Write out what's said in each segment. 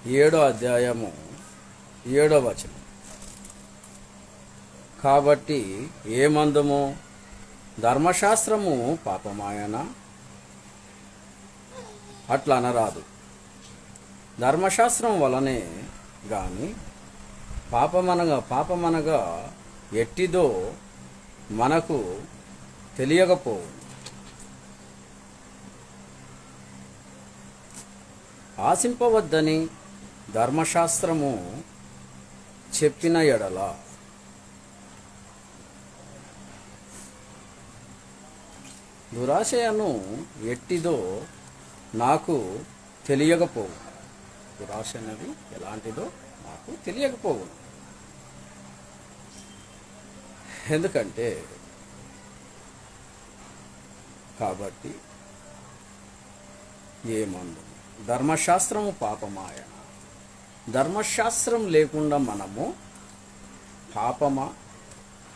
7వ అధ్యాయము 7వ వచనం. కాబట్టి ఏమందుము? ధర్మశాస్త్రము పాపమాయనా? అట్లా అనరాదు. ధర్మశాస్త్రం వలనే గాని పాపమనగా ఎట్టిదో మనకు తెలియకపోవు. ఆశింపవద్దని ధర్మశాస్త్రము చెప్పిన ఎడల దురాశయను ఎట్టిదో నాకు తెలియకపోవు. దురాశ అనేది ఎలాంటిదో నాకు తెలియకపోవు. ఎందుకంటే కాబట్టి ఏమందు ధర్మశాస్త్రము పాపమాయన. ధర్మశాస్త్రం లేకుండా మనము పాపమా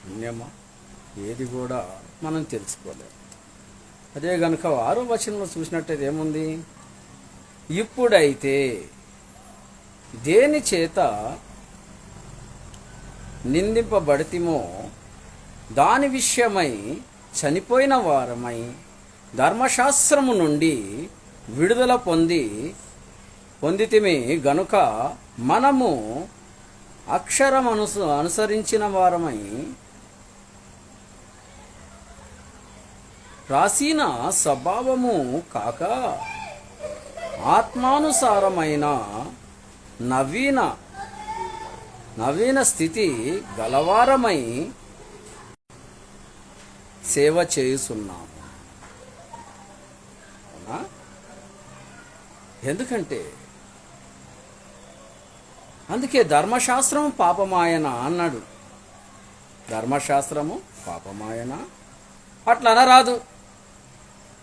పుణ్యమా ఏది కూడా మనం తెలుసుకోలేము. అదే గనుక 6వ వచనంలో చూసినట్టయితే ఏముంది? ఇప్పుడైతే దేని చేత నిందింపబడితిమో దాని విషయమై చనిపోయిన వారమై ధర్మశాస్త్రము నుండి విడుదల పొందితిమి గనుక మనము అక్షరము అనుసరించిన వారమై ప్రాచీన స్వభావము కాక ఆత్మానుసారమైన నవీన స్థితి గలవారమై సేవ చేయుచున్నాము. ఎందుకంటే అందుకే ధర్మశాస్త్రము పాపమాయన అన్నాడు. ధర్మశాస్త్రము పాపమాయన అట్లా అనరాదు.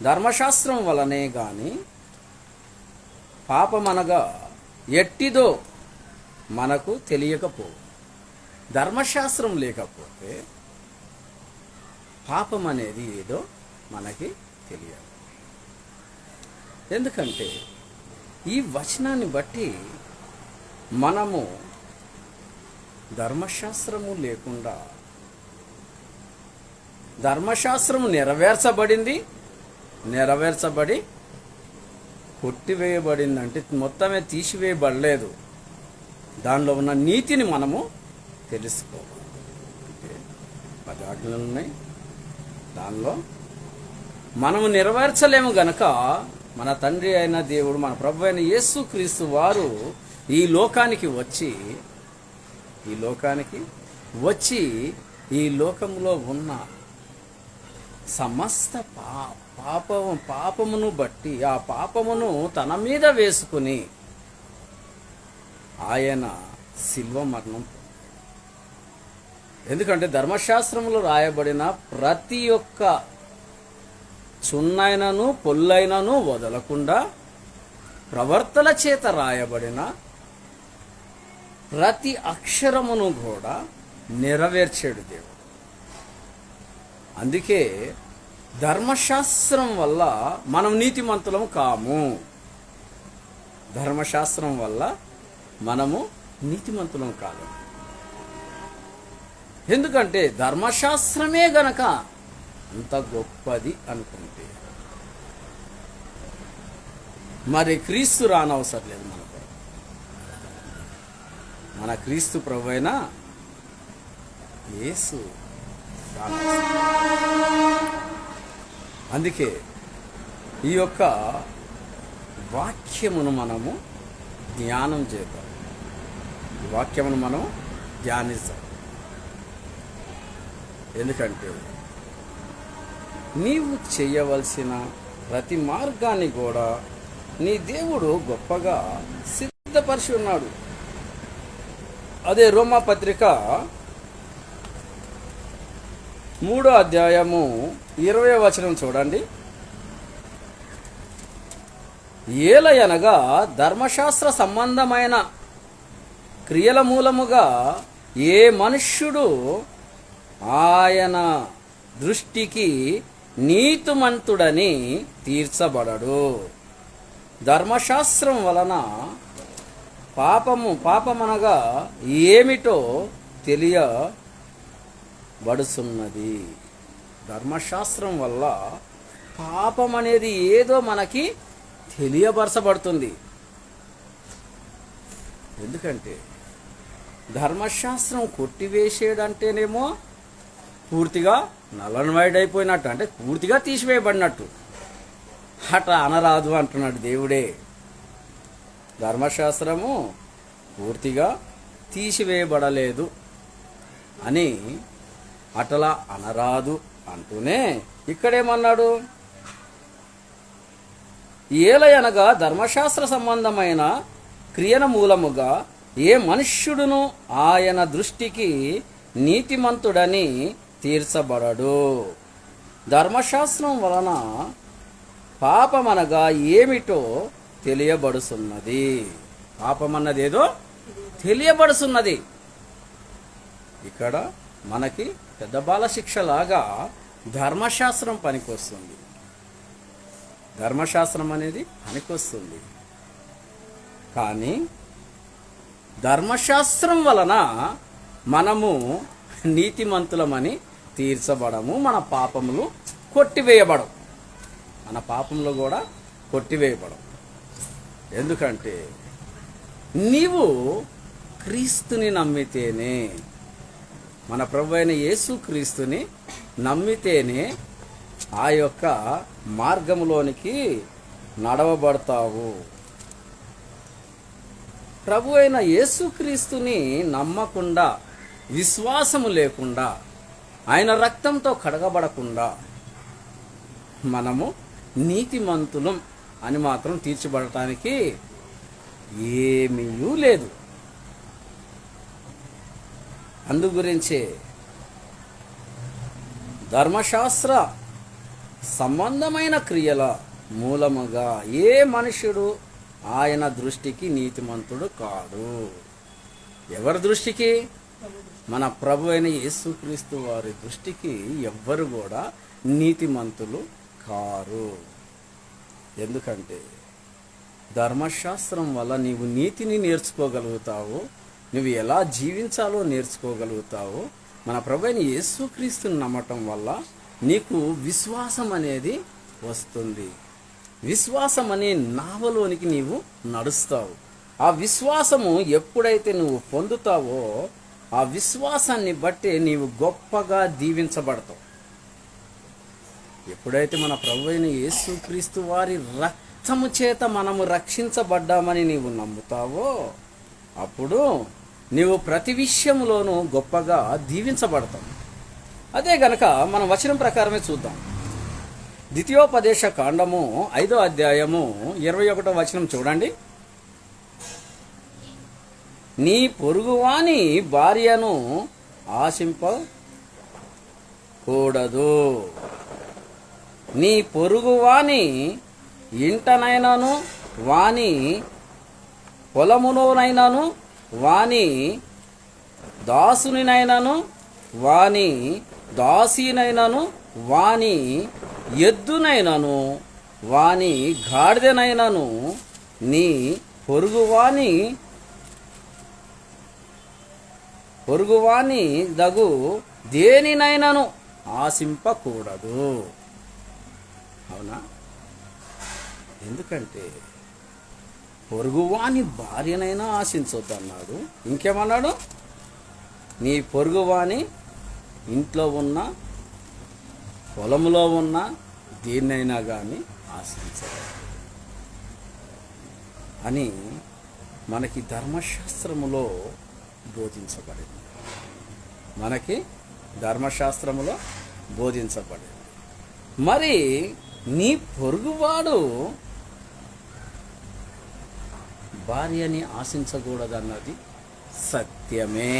ధర్మశాస్త్రం వలనే గాని పాపమనగా ఎట్టిదో మనకు తెలియకపోవు. ధర్మశాస్త్రం లేకపోతే పాపం అనేది ఏదో మనకి తెలియదు. ఎందుకంటే ఈ వచనాన్ని బట్టి మనము ధర్మశాస్త్రము లేకుండా ధర్మశాస్త్రము నెరవేర్చబడి కొట్టివేయబడింది. అంటే మొత్తమే తీసివేయబడలేదు. దానిలో ఉన్న నీతిని మనము తెలుసుకోవాలి. అంటే 10 ఆజ్ఞలు ఉన్నాయి. దానిలో మనము నెరవేర్చలేము గనక మన తండ్రి అయిన దేవుడు, మన ప్రభు అయిన యేసుక్రీస్తు వారు ఈ లోకానికి వచ్చి ఈ లోకంలో ఉన్న సమస్త పాపమును బట్టి ఆ పాపమును తన మీద వేసుకుని ఆయన శిల్వ మరణం. ఎందుకంటే ధర్మశాస్త్రంలో రాయబడిన ప్రతి ఒక్క చున్నైనను పొల్లైనను వదలకుండా ప్రవర్తన చేత రాయబడిన ప్రతి అక్షరమును కూడా నెరవేర్చాడు దేవుడు. అందుకే ధర్మశాస్త్రం వల్ల మనం నీతిమంతులం కాము. ధర్మశాస్త్రం వల్ల మనము నీతిమంతులం కాదు. ఎందుకంటే ధర్మశాస్త్రమే గనక అంత గొప్పది అనుకుంటే మరి క్రీస్తు రానవసరం లేదు. మన క్రీస్తు ప్రభువైన యేసు అందుకే ఈ యొక్క వాక్యమును మనము ధ్యానం చేద్దాం. ఈ వాక్యమును మనం ధ్యానిస్తాం. ఎందుకంటే నీవు చేయవలసిన ప్రతి మార్గాన్ని కూడా నీ దేవుడు గొప్పగా సిద్ధపరిచి ఉన్నాడు. అదే రోమా పత్రిక 3వ అధ్యాయము 20వ వచనం చూడండి. ఏలయనగా ధర్మశాస్త్ర సంబంధమైన క్రియల మూలముగా ఏ మనుష్యుడు ఆయన దృష్టికి నీతిమంతుడని తీర్చబడడు. ధర్మశాస్త్రం వలన పాపమనగా ఏమిటో తెలియబడుతున్నది. ధర్మశాస్త్రం వల్ల పాపం అనేది ఏదో మనకి తెలియపరచబడుతుంది. ఎందుకంటే ధర్మశాస్త్రం కొట్టివేసేడంటేనేమో పూర్తిగా నల్లనవైడ్ అయిపోయినట్టు, అంటే పూర్తిగా తీసివేయబడినట్టు. అట్లా అనరాదు అంటున్నాడు దేవుడే. ధర్మశాస్త్రము పూర్తిగా తీసివేయబడలేదు అని అట్లా అనరాదు అంటూనే ఇక్కడేమన్నాడు, ఏలయనగా ధర్మశాస్త్ర సంబంధమైన క్రియల మూలముగా ఏ మనుష్యుడును ఆయన దృష్టికి నీతిమంతుడని తీర్చబడడు. ధర్మశాస్త్రం వలన పాపమనగా ఏమిటో తెలియబడుతున్నది. పాపమన్నది ఏదో తెలియబడుతున్నది. ఇక్కడ మనకి పెద్ద బాల శిక్షలాగా ధర్మశాస్త్రం పనికొస్తుంది. ధర్మశాస్త్రం అనేది పనికొస్తుంది. కానీ ధర్మశాస్త్రం వలన మనము నీతిమంతులమని తీర్చబడము. మన పాపములు కొట్టివేయబడవు. మన పాపములు కూడా కొట్టివేయబడవు. ఎందుకంటే నీవు క్రీస్తుని నమ్మితేనే, మన ప్రభు అయిన యేసు క్రీస్తుని నమ్మితేనే ఆ యొక్క మార్గంలోనికి నడవబడతావు. ప్రభు అయిన యేసుక్రీస్తుని నమ్మకుండా, విశ్వాసము లేకుండా, ఆయన రక్తంతో కడగబడకుండా మనము నీతిమంతులం అని మాత్రం తీర్చబడటానికి ఏమీ లేదు. అందుగురించే ధర్మశాస్త్ర సంబంధమైన క్రియల మూలముగా ఏ మనుషుడు ఆయన దృష్టికి నీతిమంతుడు కాడు. ఎవరి దృష్టికి? మన ప్రభు అయిన యేసుక్రీస్తు వారి దృష్టికి ఎవ్వరు కూడా నీతిమంతులు కారు. ఎందుకంటే ధర్మశాస్త్రం వల్ల నీవు నీతిని నేర్చుకోగలుగుతావు, నువ్వు ఎలా జీవించాలో నేర్చుకోగలుగుతావు. మన ప్రభు అయిన యేసుక్రీస్తుని నమ్మటం వల్ల నీకు విశ్వాసం అనేది వస్తుంది. విశ్వాసం అనే నావలోనికి నీవు నడుస్తావు. ఆ విశ్వాసము ఎప్పుడైతే నువ్వు పొందుతావో ఆ విశ్వాసాన్ని బట్టి నీవు గొప్పగా దీవించబడతావు. ఎప్పుడైతే మన ప్రభు అయిన యేసుక్రీస్తు వారి రక్తము చేత మనము రక్షించబడ్డామని నీవు నమ్ముతావో అప్పుడు నీవు ప్రతి విషయంలోనూ గొప్పగా దీవించబడతావు. అదే గనక మనం వచనం ప్రకారమే చూద్దాం. ద్వితీయోపదేశ కాండము 5వ అధ్యాయము 21వ వచనం చూడండి. నీ పొరుగువాని భార్యను ఆశింపకూడదు. నీ పొరుగువాని ఇంటనైనను వాని పొలములోనైనను వాని దాసునినైనను వాని దాసీనైనను వాని ఎద్దునైనను వాని గాడిదనైనను నీ పొరుగువాని దగు దేనినైనను ఆశింపకూడదు. అవునా? ఎందుకంటే పొరుగువాని భార్యనైనా ఆశించొద్దు అన్నాడు. ఇంకేమన్నాడు? నీ పొరుగువాని ఇంట్లో ఉన్న పొలంలో ఉన్న దేన్నైనా కానీ ఆశించదు అని మనకి ధర్మశాస్త్రములో బోధించబడింది. మనకి ధర్మశాస్త్రములో బోధించబడింది. మరి నీ పొరుగువాడు భార్యని ఆశించకూడదన్నది సత్యమే.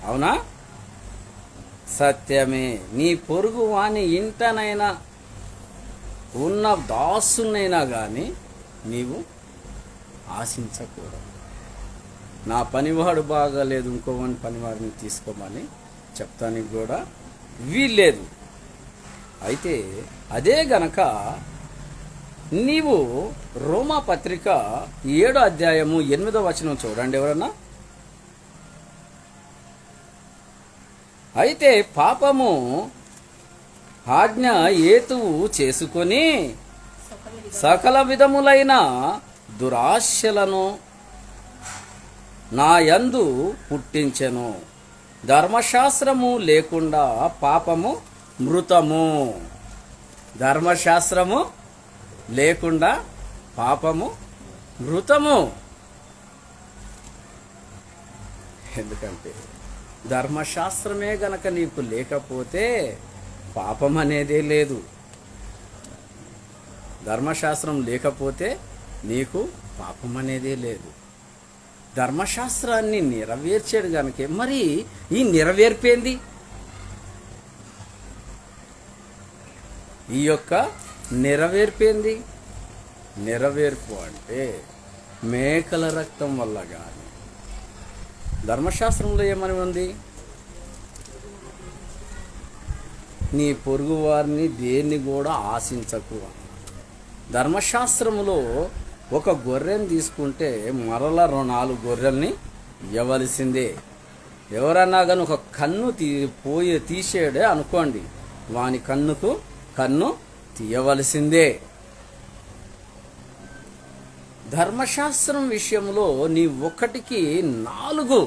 అవునా? సత్యమే. నీ పొరుగు వాని ఇంటనైనా ఉన్న దాసునైనా కానీ నీవు ఆశించకూడదు. నా పనివాడు బాగాలేదు, ఇంకోవని పనివాడిని తీసుకోమని చెప్తానికి కూడా వీల్లేదు. అయితే అదే గనక నీవు రోమా పత్రిక 7వ అధ్యాయము 8వ వచనం చూడండి ఎవరన్నా. అయితే పాపము ఆజ్ఞ హేతువు చేసుకొని సకల విధములైన దురాశలను నా యందు పుట్టించెను. ధర్మశాస్త్రము లేకుండా పాపము మృతము. ధర్మశాస్త్రము లేకుండా పాపము మృతము. ఎందుకంటే ధర్మశాస్త్రమే గనక నీకు లేకపోతే పాపం అనేదే లేదు. ధర్మశాస్త్రం లేకపోతే నీకు పాపం అనేదే లేదు. ధర్మశాస్త్రాన్ని నెరవేర్చాడు గనకే మరి ఈ నెరవేర్పేంది? ఈ యొక్క నెరవేర్పేంది? నెరవేర్పు అంటే మేకల రక్తం వల్ల కానీ. ధర్మశాస్త్రంలో ఏమని ఉంది? నీ పొరుగు వారిని దేన్ని కూడా ఆశించకు. ధర్మశాస్త్రములో ఒక గొర్రెని తీసుకుంటే మరలా 4 గొర్రెల్ని ఇవ్వవలసిందే. ఎవరన్నా కానీ ఒక కన్ను తీసేడే అనుకోండి, వాని కన్నుకు కన్ను తీయవలసిందే. ధర్మశాస్త్రం విషయంలో నీ ఒక్కటికి 4,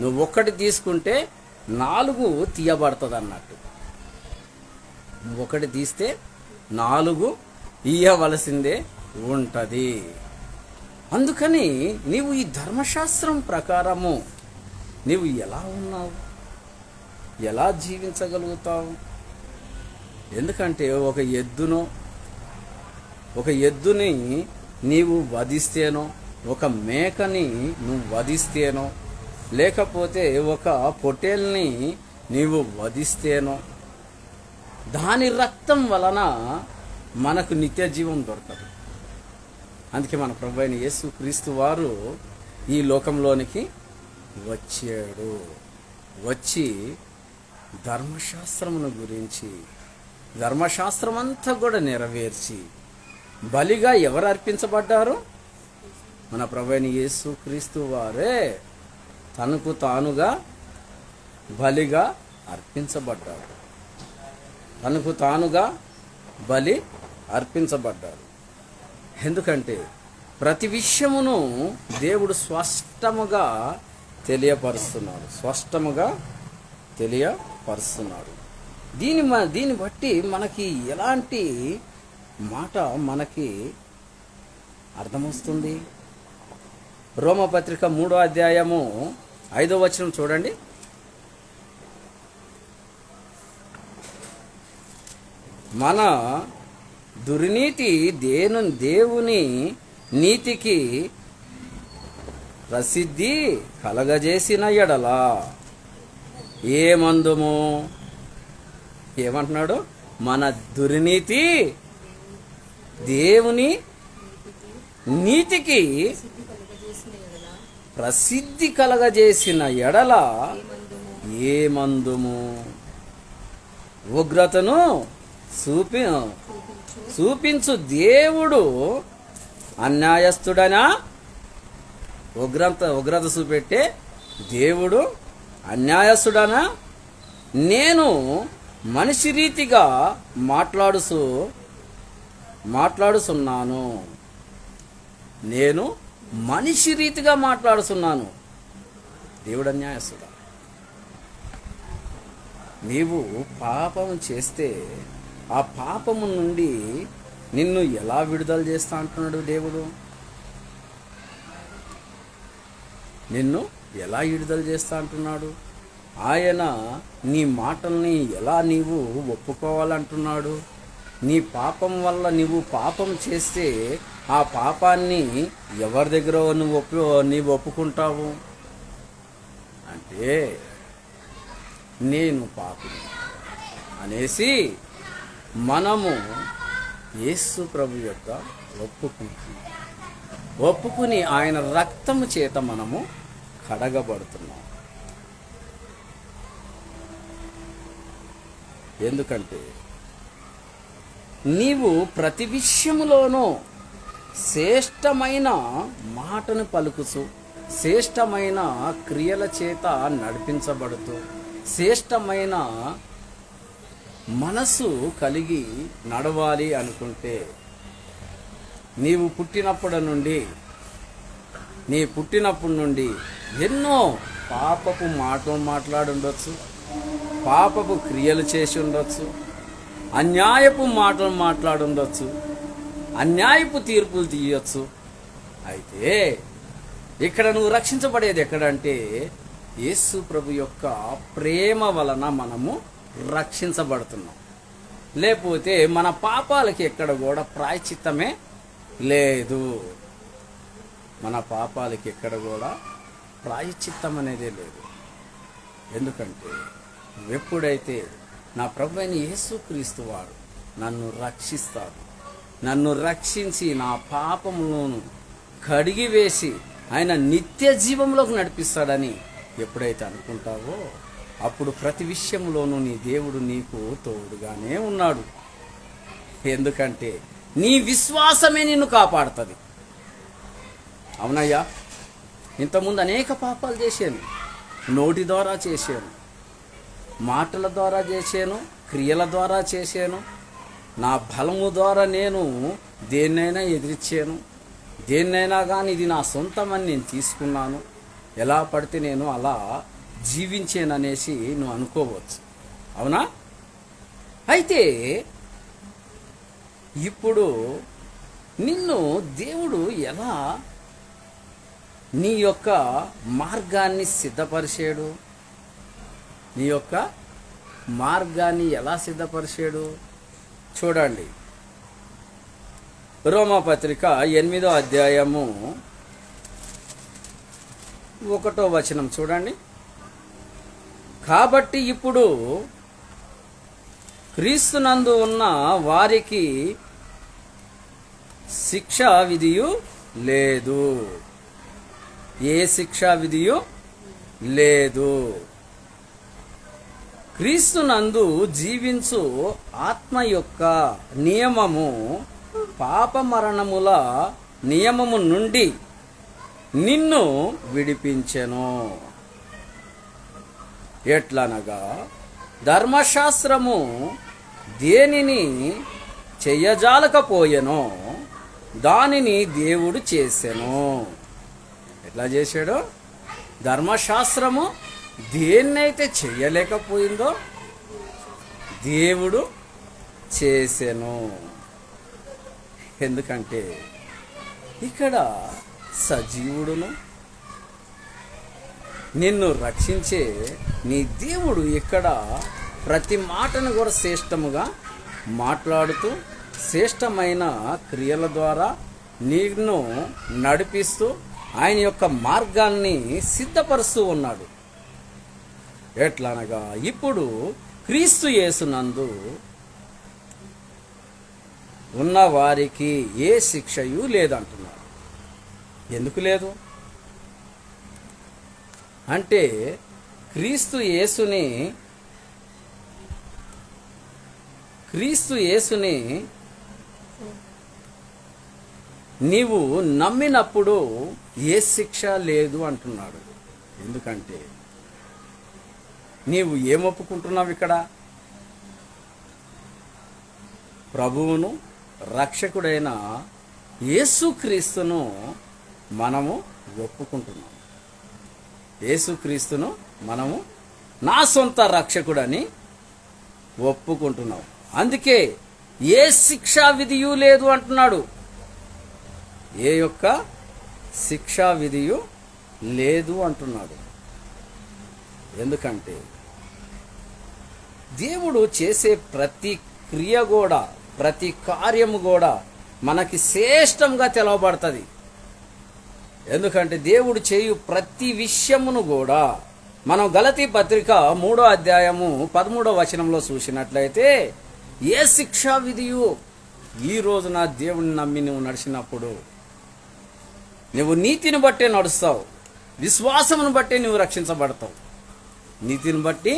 నువ్వు ఒక్కటి తీసుకుంటే 4 తీయబడుతుంది అన్నట్టు. నువ్వు ఒకటి తీస్తే 4 ఇయ్యవలసిందే ఉంటుంది. అందుకని నీవు ఈ ధర్మశాస్త్రం ప్రకారము నీవు ఎలా ఉన్నావు, ఎలా జీవించగలుగుతావు? ఎందుకంటే ఒక ఎద్దుని నీవు వధిస్తేనో, ఒక మేకని నువ్వు వధిస్తేనో, లేకపోతే ఒక పొట్టేల్ని నీవు వధిస్తేనో దాని రక్తం వలన మనకు నిత్య జీవం దొరకదు. అందుకే మన ప్రభువైన యేసు క్రీస్తు వారు ఈ లోకంలోనికి వచ్చాడు. వచ్చి ధర్మశాస్త్రమును గురించి ధర్మశాస్త్రం అంతా కూడా నెరవేర్చి బలిగా ఎవరు అర్పించబడ్డారు? మన ప్రభువైన యేసు క్రీస్తు వారే తనకు తానుగా బలిగా అర్పించబడ్డాడు. తనకు తానుగా బలి అర్పించబడ్డాడు. ఎందుకంటే ప్రతి విషయమును దేవుడు స్పష్టముగా తెలియపరుస్తున్నాడు. దీన్ని బట్టి మనకి ఎలాంటి మాట మనకి అర్థమవుతుంది? రోమపత్రిక 3వ అధ్యాయము 5వ వచనం చూడండి. మన దుర్నీతి దేవుని నీతికి ప్రసిద్ధి కలగజేసిన ఎడల ఏమందుము? ఏమంటున్నాడు? మన దుర్నీతి దేవుని నీతికి ప్రసిద్ధి కలగజేసిన ఎడల ఏమందుము? ఉగ్రతను చూపించు దేవుడు అన్యాయస్తుడనా? ఉగ్రత చూపెట్టే దేవుడు అన్యాయస్తుడనా? నేను మనిషి రీతిగా మాట్లాడుతున్నాను. నేను మనిషి రీతిగా మాట్లాడుతున్నాను. దేవుడు అన్యాయస్తుడా? నీవు పాపం చేస్తే ఆ పాపము నుండి నిన్ను ఎలా విడుదల చేస్తా అంటున్నాడు దేవుడు? నిన్ను ఎలా విడుదల చేస్తా అంటున్నాడు? ఆయన నీ మాటల్ని ఎలా నీవు ఒప్పుకోవాలంటున్నాడు? నీ పాపం వల్ల నీవు పాపం చేస్తే ఆ పాపాన్ని ఎవరి దగ్గర నీవు ఒప్పుకుంటావు? అంటే నేను పాపిని అనేసి మనము యేసు ప్రభు యొక్క ఒప్పుకుని ఆయన రక్తము చేత మనము కడగబడుతున్నాం. ఎందుకంటే నీవు ప్రతి విషయములోనూ శ్రేష్టమైన మాటను పలుకుచు, శ్రేష్టమైన క్రియల చేత నడిపించబడుతూ, శ్రేష్టమైన మనసు కలిగి నడవాలి అనుకుంటే, నీవు పుట్టినప్పటి నుండి ఎన్నో పాపపు మాటలు మాట్లాడుండొచ్చు, పాపపు క్రియలు చేసి ఉండొచ్చు, అన్యాయపు మాటలు మాట్లాడుండొచ్చు, అన్యాయపు తీర్పులు తీయొచ్చు. అయితే ఇక్కడ నువ్వు రక్షించబడేది ఎక్కడంటే యేసు ప్రభు యొక్క ప్రేమ వలన మనము రక్షించబడుతున్నాం. లేకపోతే మన పాపాలకి ఎక్కడ కూడా ప్రాయశ్చిత్తమే లేదు. మన పాపాలకి ఎక్కడ కూడా ప్రాయశ్చిత్తం అనేదే లేదు. ఎందుకంటే ఎప్పుడైతే నా ప్రభు అయిన యేసుక్రీస్తు వారు నన్ను రక్షిస్తాడు, నన్ను రక్షించి నా పాపములను కడిగివేసి ఆయన నిత్య జీవంలోకి నడిపిస్తాడని ఎప్పుడైతే అనుకుంటావో అప్పుడు ప్రతి విషయంలోనూ నీ దేవుడు నీకు తోడుగానే ఉన్నాడు. ఎందుకంటే నీ విశ్వాసమే నిన్ను కాపాడుతుంది. అవునయ్యా, ఇంతకుముందు అనేక పాపాలు చేశాను, నోటి ద్వారా చేశాను, మాటల ద్వారా చేశాను, క్రియల ద్వారా చేశాను, నా బలము ద్వారా నేను దేన్నైనా ఎదిరించాను, దేన్నైనా కానీ ఇది నా సొంతమని నేను తీసుకున్నాను, ఎలా పడితే నేను అలా జీవించాననేసి నువ్వు అనుకోవచ్చు. అవునా? అయితే ఇప్పుడు నిన్ను దేవుడు ఎలా నీ యొక్క మార్గాన్ని సిద్ధపరిచాడు, నీ యొక్క మార్గాన్ని ఎలా సిద్ధపరిచాడు చూడండి. రోమాపత్రిక 8వ అధ్యాయము 1వ వచనం చూడండి. కాబట్టి ఇప్పుడు క్రీస్తునందు ఉన్న వారికి శిక్షా విధియు లేదు. ఏ శిక్షా విధియు లేదు. క్రీస్తునందు జీవించు ఆత్మ యొక్క నియమము పాప మరణముల నియమము నుండి నిన్ను విడిపించెను. ఎట్లనగా ధర్మశాస్త్రము దేనిని చెయ్యజాలకపోయెనో దానిని దేవుడు చేసెను. ఎట్లా చేశాడు? ధర్మశాస్త్రము దేన్నైతే చెయ్యలేకపోయిందో దేవుడు చేసెను. ఎందుకంటే ఇక్కడ సజీవుడును నిన్ను రక్షించే నీ దేవుడు ఇక్కడ ప్రతి మాటను కూడా శ్రేష్టముగా మాట్లాడుతూ శ్రేష్టమైన క్రియల ద్వారా నిన్ను నడిపిస్తూ ఆయన యొక్క మార్గాన్ని సిద్ధపరుస్తూ ఉన్నాడు. ఎట్లనగా ఇప్పుడు క్రీస్తు యేసునందు ఉన్న వారికి ఏ శిక్షయు లేదంటున్నాడు. ఎందుకు లేదు అంటే క్రీస్తు యేసుని నీవు నమ్మినప్పుడు ఏ శిక్ష లేదు అంటున్నాడు. ఎందుకంటే నీవు ఏం ఒప్పుకుంటున్నావు? ఇక్కడ ప్రభువును రక్షకుడైన యేసుక్రీస్తును మనము ఒప్పుకుంటున్నాం. యేసుక్రీస్తును మనము నా సొంత రక్షకుడని ఒప్పుకుంటున్నాం. అందుకే ఏ శిక్షా విధియు లేదు అంటున్నాడు. ఏ యొక్క శిక్షా విధియు లేదు అంటున్నాడు. ఎందుకంటే దేవుడు చేసే ప్రతి క్రియ కూడా, ప్రతి కార్యము కూడా మనకి శ్రేష్టంగా తెలవబడుతుంది. ఎందుకంటే దేవుడు చేయు ప్రతి విషయమును కూడా మనం గలతీ పత్రిక 3వ అధ్యాయము 13వ వచనంలో చూసినట్లయితే ఏ శిక్షా విధియు ఈ రోజున దేవుని నమ్మి నువ్వు నడిచినప్పుడు నువ్వు నీతిని బట్టే నడుస్తావు, విశ్వాసమును బట్టి నువ్వు రక్షించబడతావు. నీతిని బట్టి,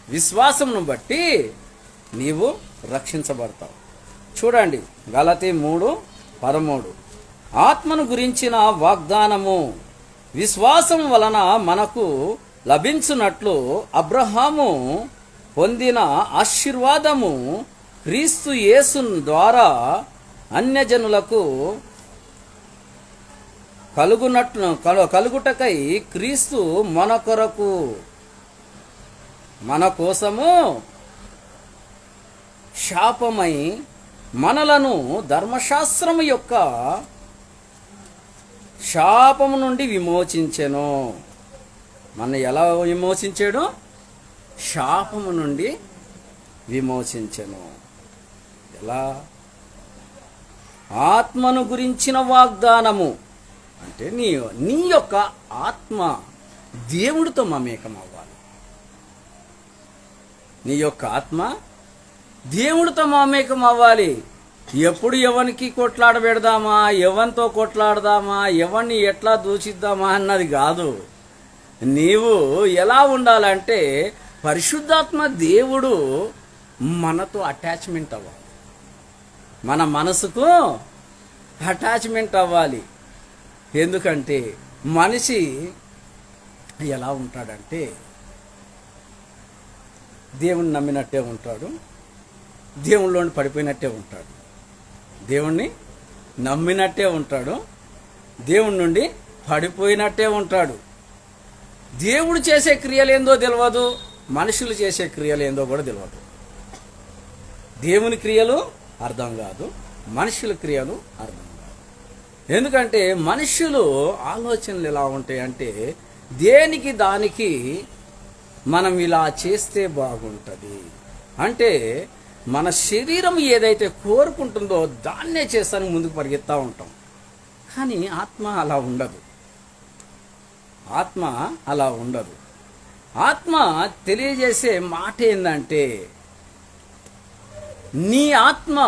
విశ్వాసమును బట్టి నీవు రక్షించబడతావు. చూడండి, గలతీ 3:13. ఆత్మను గురించిన వాగ్దానము విశ్వాసం వలన మనకు లభించున్నట్లు అబ్రహాము పొందిన ఆశీర్వాదము క్రీస్తు యేసు ద్వారా అన్యజనులకు కలుగుటకై క్రీస్తు మన కోసము శాపమై మనలను ధర్మశాస్త్రము యొక్క శాపము నుండి విమోచించెను. మన ఎలా విమోచించాడు? శాపము నుండి విమోచించెను. ఎలా? ఆత్మను గురించిన వాగ్దానము అంటే నీ యొక్క ఆత్మ దేవుడితో మమేకం అవ్వాలి. నీ యొక్క ఆత్మ దేవుడితో మమేకం అవ్వాలి. ఎప్పుడు ఎవరికి కొట్లాడ పెడదామా, ఎవరితో కొట్లాడదామా, ఎవరిని ఎట్లా దూషిద్దామా అన్నది కాదు. నీవు ఎలా ఉండాలంటే పరిశుద్ధాత్మ దేవుడు మనతో అటాచ్మెంట్ అవ్వాలి, మన మనసుకు అటాచ్మెంట్ అవ్వాలి. ఎందుకంటే మనిషి ఎలా ఉంటాడంటే దేవుణ్ణి నమ్మినట్టే ఉంటాడు, దేవుళ్ళలోని పడిపోయినట్టే ఉంటాడు. దేవుణ్ణి నమ్మినట్టే ఉంటాడు, దేవుడి నుండి పడిపోయినట్టే ఉంటాడు. దేవుడు చేసే క్రియలు ఏందో తెలియదు, మనుషులు చేసే క్రియలు ఏందో కూడా తెలియదు. దేవుని క్రియలు అర్థం కాదు, మనుషుల క్రియలు అర్థం కాదు. ఎందుకంటే మనుషులు ఆలోచనలు ఎలా ఉంటాయంటే దేనికి దానికి మనం ఇలా చేస్తే బాగుంటుంది అంటే మన శరీరం ఏదైతే కోరుకుంటుందో దాన్నే చేస్తానికి ముందుకు పరిగెత్తా ఉంటాం. కానీ ఆత్మ అలా ఉండదు. ఆత్మ అలా ఉండదు. ఆత్మ తెలియజేసే మాట ఏంటంటే నీ ఆత్మ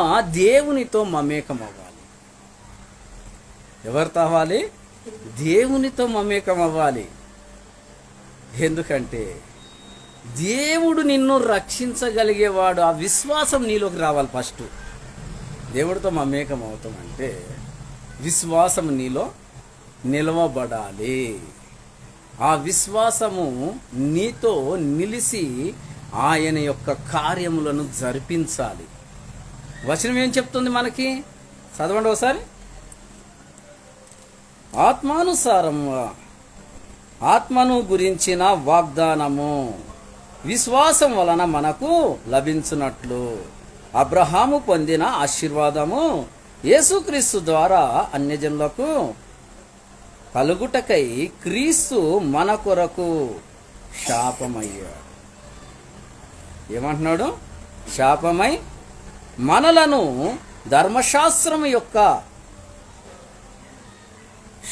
దేవునితో మమేకం అవ్వాలి. ఎవరితో అవ్వాలి? దేవునితో మమేకం అవ్వాలి. ఎందుకంటే దేవుడు నిన్ను రక్షించగలిగేవాడు. ఆ విశ్వాసం నీలోకి రావాలి. ఫస్ట్ దేవుడితో మమేకం అవుతామంటే విశ్వాసం నీలో నిలవబడాలి. ఆ విశ్వాసము నీతో నిలిచి ఆయన యొక్క కార్యములను జరిపించాలి. వచనం ఏం చెప్తుంది మనకి? చదవండి ఒకసారి. ఆత్మానుసారంగా ఆత్మను గురించిన వాగ్దానము విశ్వాసం వలన మనకు లభించున్నట్లు అబ్రహాము పొందిన ఆశీర్వాదము యేసుక్రీస్తు ద్వారా అన్యజనులకు కలుగుటకై క్రీస్తు మన కొరకు శాపమయ్యాడు. ఏమంటున్నాడు? శాపమై మనలను ధర్మశాస్త్రము యొక్క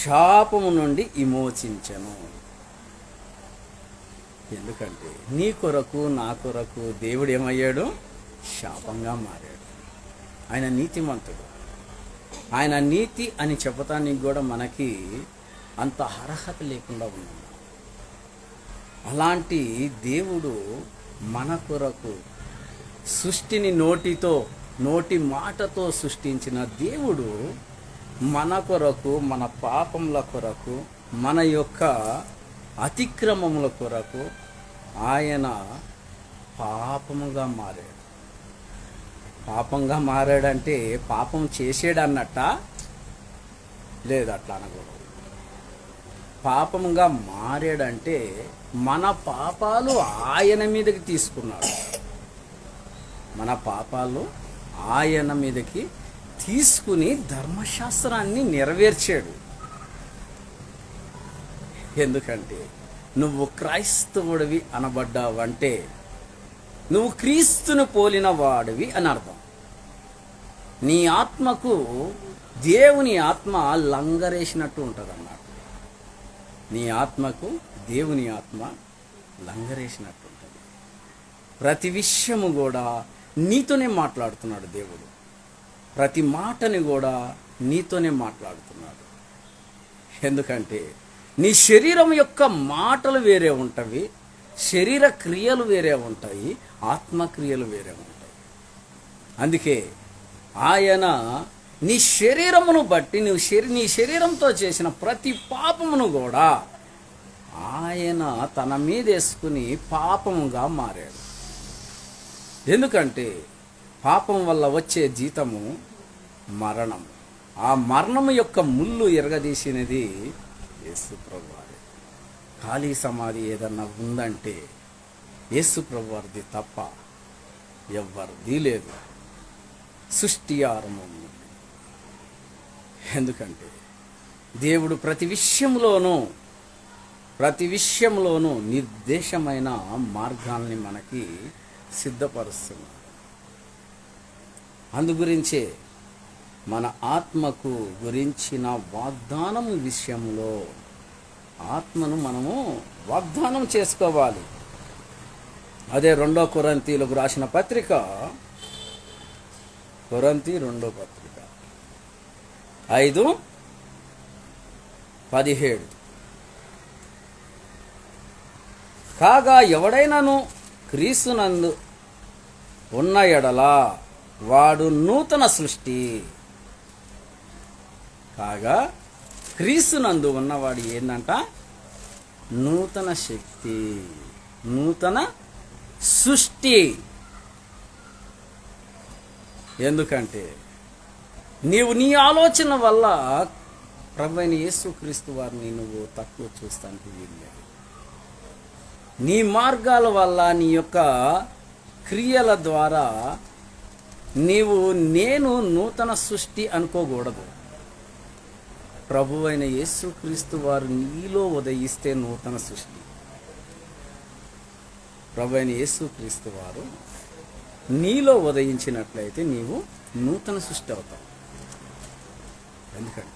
శాపము నుండి విమోచించెను. ఎందుకంటే నీ కొరకు నా కొరకు దేవుడు ఏమయ్యాడు? శాపంగా మారాడు. ఆయన నీతిమంతుడు. ఆయన నీతి అని చెప్పటానికి కూడా మనకి అంత అర్హత లేకుండా ఉన్నాం. అలాంటి దేవుడు మన కొరకు సృష్టిని నోటి మాటతో సృష్టించిన దేవుడు మన కొరకు, మన పాపముల కొరకు, మన యొక్క అతిక్రమముల కొరకు ఆయన పాపముగా మారాడు. పాపంగా మారాడంటే పాపం చేసాడు అన్నట్ట? లేదు, అట్లా అనకూడదు. పాపంగా మారాడంటే మన పాపాలు ఆయన మీదకి తీసుకున్నాడు. మన పాపాలు ఆయన మీదకి తీసుకుని ధర్మశాస్త్రాన్ని నెరవేర్చాడు. ఎందుకంటే నువ్వు క్రైస్తవుడివి అనబడ్డావంటే నువ్వు క్రీస్తును పోలిన వాడివి అని అర్థం. నీ ఆత్మకు దేవుని ఆత్మ లంగరేసినట్టు ఉంటుంది అన్నమాట. నీ ఆత్మకు దేవుని ఆత్మ లంగరేసినట్టు ఉంటుంది. ప్రతి విషయము కూడా నీతోనే మాట్లాడుతున్నాడు దేవుడు. ప్రతి మాటని కూడా నీతోనే మాట్లాడుతున్నాడు. ఎందుకంటే నీ శరీరం యొక్క మాటలు వేరే ఉంటాయి, శరీర క్రియలు వేరే ఉంటాయి, ఆత్మక్రియలు వేరే ఉంటాయి. అందుకే ఆయన నీ శరీరమును బట్టి నీ శరీరంతో చేసిన ప్రతి పాపమును కూడా ఆయన తన మీద వేసుకుని పాపముగా మారాడు. ఎందుకంటే పాపం వల్ల వచ్చే జీతము మరణము. ఆ మరణము యొక్క ముళ్ళు ఎరగదీసినది యేసు ప్రభువారే. ఖాళీ సమాధి ఏదన్నా ఉందంటే యేసు ప్రభువారిది తప్ప ఎవ్వరిది లేదు. సృష్టి ఆరంభం. ఎందుకంటే దేవుడు ప్రతి విషయంలోనూ నిర్దేశమైన మార్గాల్ని మనకి సిద్ధపరుస్తున్నాడు. అందుగురించే మన ఆత్మకు గురించిన వాగ్దానం విషయంలో ఆత్మను మనము వాగ్దానం చేసుకోవాలి. అదే 2 కొరింథీయులకు రాసిన పత్రిక, కొరింథీ 2 పత్రిక 5:17. కాగా ఎవడైనాను క్రీస్తునందు ఉన్న ఎడల వాడు నూతన సృష్టి. కాగా క్రీస్తునందు ఉన్నవాడు ఏందంట? నూతన శక్తి, నూతన సృష్టి. ఎందుకంటే నీవు నీ ఆలోచన వల్ల ప్రభువైన యేసుక్రీస్తు వారిని నువ్వు తక్కువ చూస్తానికి వీల్లేదు. నీ మార్గాల వల్ల, నీ యొక్క క్రియల ద్వారా నేను నూతన సృష్టి అనుకోకూడదు. ప్రభువైన యేసుక్రీస్తు వారు నీలో ఉదయిస్తే నూతన సృష్టి. ప్రభువైన యేసుక్రీస్తు వారు నీలో ఉదయించినట్లయితే నీవు నూతన సృష్టి అవుతావు. ఎందుకంటే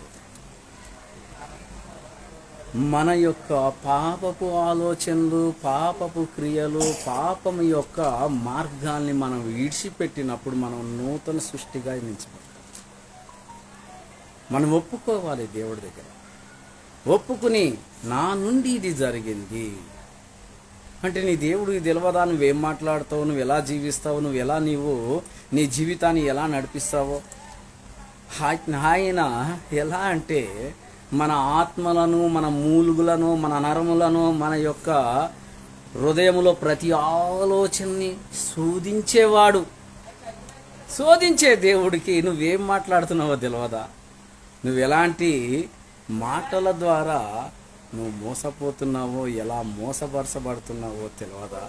మన యొక్క పాపపు ఆలోచనలు, పాపపు క్రియలు, పాపము యొక్క మార్గాల్ని మనం విడిచిపెట్టినప్పుడు మనం నూతన సృష్టిగా నిలిచిపోతాం. మనం ఒప్పుకోవాలి దేవుడి దగ్గర. ఒప్పుకుని నా నుండి ఇది జరిగింది అంటే నీ దేవుడికి తెలియదా? నువ్వేం మాట్లాడతావు, నువ్వు ఎలా జీవిస్తావు, నువ్వు ఎలా నీ జీవితాన్ని ఎలా నడిపిస్తావో. ఆయన ఎలా అంటే మన ఆత్మలను, మన మూలుగులను, మన నరములను, మన యొక్క హృదయములో ప్రతి ఆలోచనని శోధించే దేవుడికి నువ్వేం మాట్లాడుతున్నావో తెలియదా? నువ్వు ఎలాంటి మాటల ద్వారా నువ్వు మోసపోతున్నావో, ఎలా మోసపరచబడుతున్నావో తెలియదా?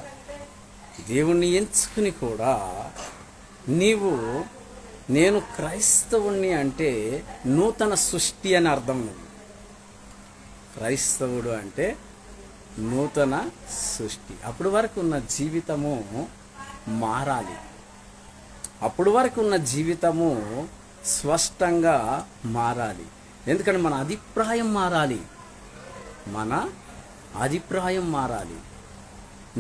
దేవుణ్ణి ఎంచుకుని కూడా నేను క్రైస్తవుణ్ణి అంటే నూతన సృష్టి అని అర్థం. క్రైస్తవుడు అంటే నూతన సృష్టి. అప్పటి వరకు ఉన్న జీవితము మారాలి. అప్పటి వరకు ఉన్న జీవితము స్పష్టంగా మారాలి. ఎందుకంటే మన అభిప్రాయం మారాలి.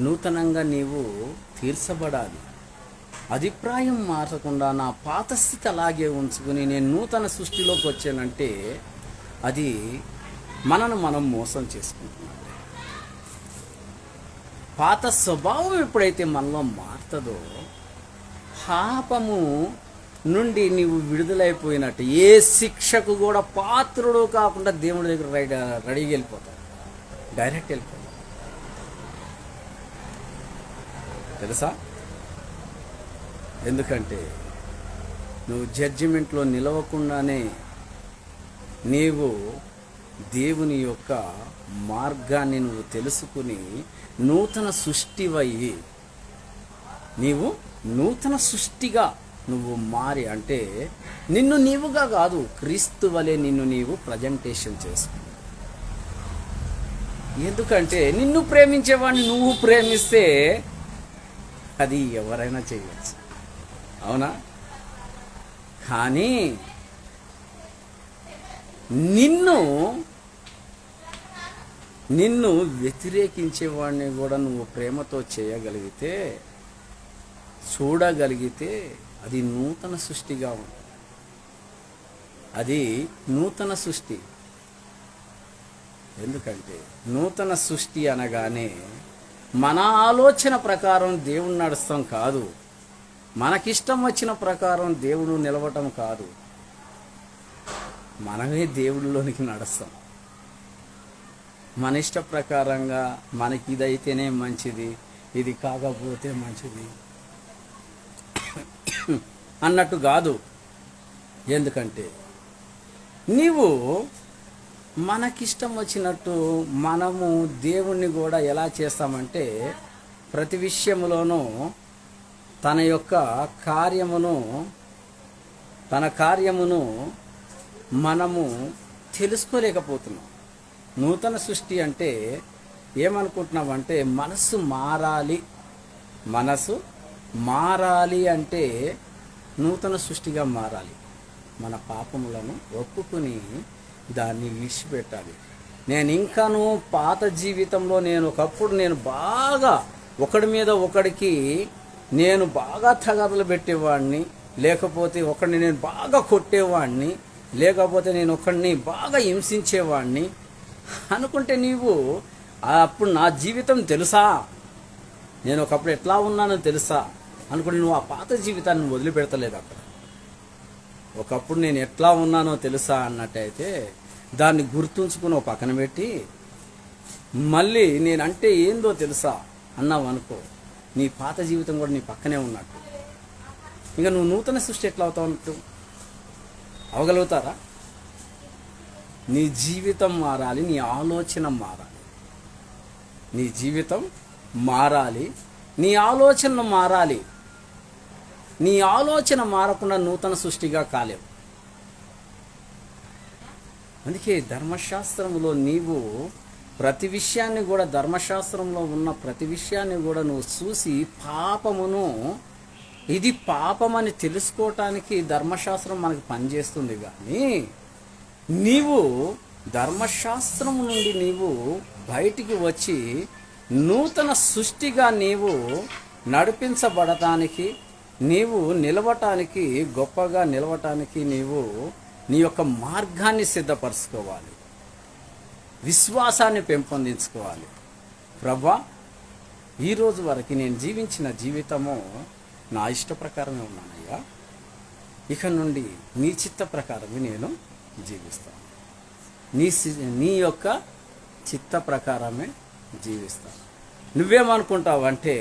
నూతనంగా నీవు తీర్చబడాలి. అభిప్రాయం మారకుండా నా పాత స్థితి అలాగే ఉంచుకుని నేను నూతన సృష్టిలోకి వచ్చానంటే అది మనం మోసం చేసుకుంటున్నాం. పాత స్వభావం ఎప్పుడైతే మనలో మారుతుందో పాపము నుండి నీవు విడుదలైపోయినట్టు, ఏ శిక్షకు కూడా పాత్రుడు కాకుండా దేవుడి దగ్గర రెడీగా వెళ్ళిపోతావు. డైరెక్ట్ వెళ్ళిపోతావు. తెలుసా? ఎందుకంటే నువ్వు జడ్జిమెంట్లో నిలవకుండానే నీవు దేవుని యొక్క మార్గాన్ని నువ్వు తెలుసుకుని నూతన సృష్టివయ్యి నీవు నూతన సృష్టిగా నువ్వు మారి, అంటే నిన్ను నీవుగా కాదు, క్రీస్తు వలె నిన్ను నీవు ప్రజెంటేషన్ చేసుకో. ఎందుకంటే నిన్ను ప్రేమించేవాడిని నువ్వు ప్రేమిస్తే అది ఎవరైనా చేయవచ్చు, అవునా? కానీ నిన్ను వ్యతిరేకించేవాడిని కూడా నువ్వు ప్రేమతో చేయగలిగితే, చూడగలిగితే అది నూతన సృష్టిగా ఉంటుంది. అది నూతన సృష్టి. ఎందుకంటే నూతన సృష్టి అనగానే మన ఆలోచన ప్రకారం దేవుణ్ణి నడుస్తాం కాదు. మనకిష్టం వచ్చిన ప్రకారం దేవుడు నిలవటం కాదు, మనమే దేవుడిలోనికి నడుస్తాం. మన ఇష్ట ప్రకారంగా మనకి ఇదైతేనే మంచిది, ఇది కాకపోతే మంచిది అన్నట్టు కాదు. ఎందుకంటే నీవు మనకిష్టం వచ్చినట్టు మనము దేవుణ్ణి కూడా ఎలా చేస్తామంటే ప్రతి విషయంలోనూ తన యొక్క కార్యమును మనము తెలుసుకోలేకపోతున్నాం. నూతన సృష్టి అంటే ఏమనుకుంటున్నామంటే మనసు మారాలి అంటే నూతన సృష్టిగా మారాలి. మన పాపములను ఒప్పుకుని దాన్ని విడిచిపెట్టాలి. నేను ఇంకాను పాత జీవితంలో ఒకప్పుడు బాగా ఒకడి మీద ఒకడికి బాగా తగాదులు పెట్టేవాడిని, లేకపోతే ఒకడిని నేను బాగా కొట్టేవాడిని, లేకపోతే నేను ఒకడిని బాగా హింసించేవాడిని అనుకుంటే నీవు అప్పుడు నా జీవితం తెలుసా, నేను ఒకప్పుడు ఎట్లా ఉన్నానో తెలుసా అనుకుంటే నువ్వు ఆ పాత జీవితాన్ని వదిలిపెడతలేదు. అక్కడ ఒకప్పుడు నేను ఎట్లా ఉన్నానో తెలుసా అన్నట్టయితే దాన్ని గుర్తుంచుకుని ఒక పక్కన పెట్టి మళ్ళీ నేనంటే ఏందో తెలుసా అన్నావు అనుకో, నీ పాత జీవితం కూడా నీ పక్కనే ఉన్నట్టు. ఇంకా నువ్వు నూతన సృష్టి ఎట్లా అవుతావు అన్నట్టు అవగలుగుతారా? నీ జీవితం మారాలి, నీ ఆలోచన మారాలి. నీ జీవితం మారాలి, నీ ఆలోచన మారాలి. నీ ఆలోచన మారకుండా నూతన సృష్టిగా కాలేవు. అందుకే ధర్మశాస్త్రంలో నీవు ప్రతి విషయాన్ని కూడా, ధర్మశాస్త్రంలో ఉన్న ప్రతి విషయాన్ని కూడా నువ్వు చూసి ఇది పాపమని తెలుసుకోవటానికి ధర్మశాస్త్రం మనకి పనిచేస్తుంది. కానీ నీవు ధర్మశాస్త్రం నుండి బయటికి వచ్చి నూతన సృష్టిగా నడిపించబడటానికి, గొప్పగా నిలవటానికి నీ యొక్క మార్గాన్ని సిద్ధపరచుకోవాలి, విశ్వాసాన్ని పెంపొందించుకోవాలి. ప్రభువా, ఈరోజు వరకు నేను జీవించిన జీవితము నా ఇష్ట ప్రకారమే ఉన్నానయ్యా, ఇక నుండి నీ చిత్త ప్రకారమే నేను జీవిస్తాను, నీ యొక్క చిత్త ప్రకారమే జీవిస్తాను. నువ్వేమనుకుంటావంటే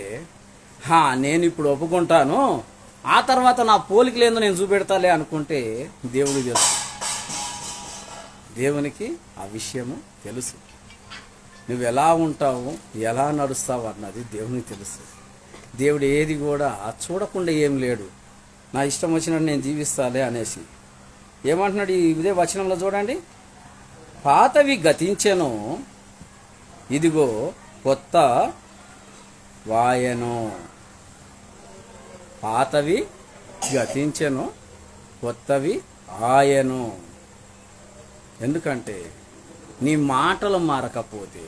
నేను ఇప్పుడు ఒప్పుకుంటాను, ఆ తర్వాత నా పోలికలేందో నేను చూపెడతాలే అనుకుంటే దేవుడికి తెలుసు, దేవునికి ఆ విషయము తెలుసు. నువ్వు ఎలా ఉంటావు, ఎలా నడుస్తావు అన్నది దేవునికి తెలుసు. దేవుడు ఏది కూడా చూడకుండా ఏం లేడు, నా ఇష్టం వచ్చినట్టు నేను జీవిస్తాలే అనేసి. ఏమంటున్నాడు ఇదే వచనంలో చూడండి, పాతవి గతించెను, ఇదిగో కొత్త వాయను. పాతవి గతించెను, కొత్తవి ఆయను. ఎందుకంటే నీ మాటలు మారకపోతే,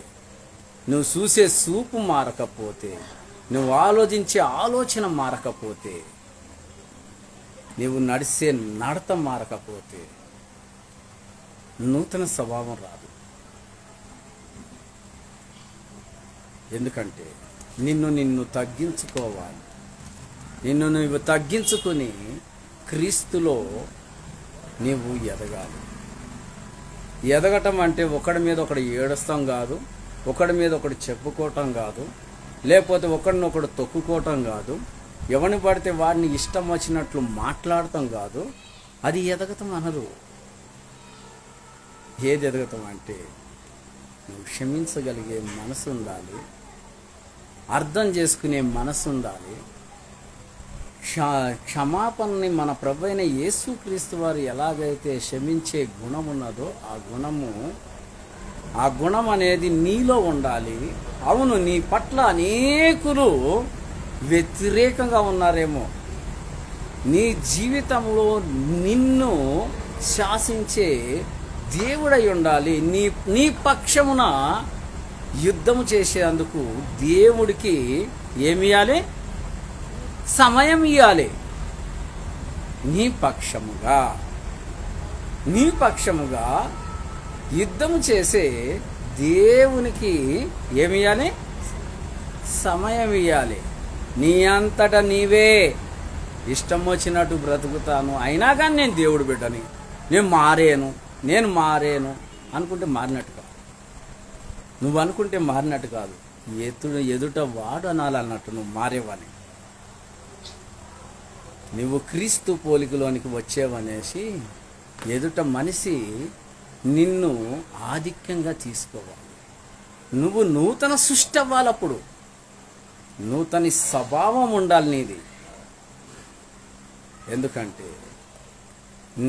నువ్వు చూసే చూపు మారకపోతే, నువ్వు ఆలోచించే ఆలోచన మారకపోతే, నువ్వు నడిచే నడత మారకపోతే నూతన స్వభావం రాదు. ఎందుకంటే నిన్ను తగ్గించుకోవాలి. నువ్వు తగ్గించుకుని క్రీస్తులో నీవు ఎదగాలి. ఎదగటం అంటే ఒకడి మీద ఒకడు ఏడుస్తాం కాదు, ఒకడి మీద ఒకడు చెప్పుకోవటం కాదు, లేకపోతే ఒకడినొకడు తొక్కుకోవటం కాదు, ఎవరిని పడితే వాడిని ఇష్టం వచ్చినట్లు మాట్లాడటం కాదు. అది ఎదగటం అనరు. ఏది ఎదగటం అంటే నువ్వు క్షమించగలిగే మనసు ఉండాలి, అర్థం చేసుకునే మనసు ఉండాలి. క్షమాపణని మన ప్రభువైన యేసుక్రీస్తు వారు ఎలాగైతే క్షమించే గుణం ఉన్నదో ఆ గుణం అనేది నీలో ఉండాలి. అవును, నీ పట్ల అనేకులు వ్యతిరేకంగా ఉన్నారేమో, నీ జీవితంలో నిన్ను శాసించే దేవుడై ఉండాలి. నీ పక్షమున యుద్ధము చేసేందుకు దేవుడికి ఏమి ఇవ్వాలి? సమయం ఇవ్వాలి. నీ పక్షముగా యుద్ధము చేసే దేవునికి ఏమి ఇవ్వాలి? సమయం ఇవ్వాలి. నీ అంతటా నీవే ఇష్టం వచ్చినట్టు బ్రతుకుతాను, అయినా కానీ నేను దేవుడు బిడ్డని, నేను మారేను అనుకుంటే మారినట్టు కాదు. నువ్వు అనుకుంటే మారినట్టు కాదు. ఎదుట వాడు అనాలన్నట్టు నువ్వు మారేవని. నువ్వు క్రీస్తు పోలికలోనికి వచ్చేవనేసి ఎదుట మనిషి నిన్ను ఆధిక్యంగా తీసుకోవాలి. నువ్వు నూతన సృష్టి అవ్వాలప్పుడు. నూతన స్వభావం ఉండాలి నీది. ఎందుకంటే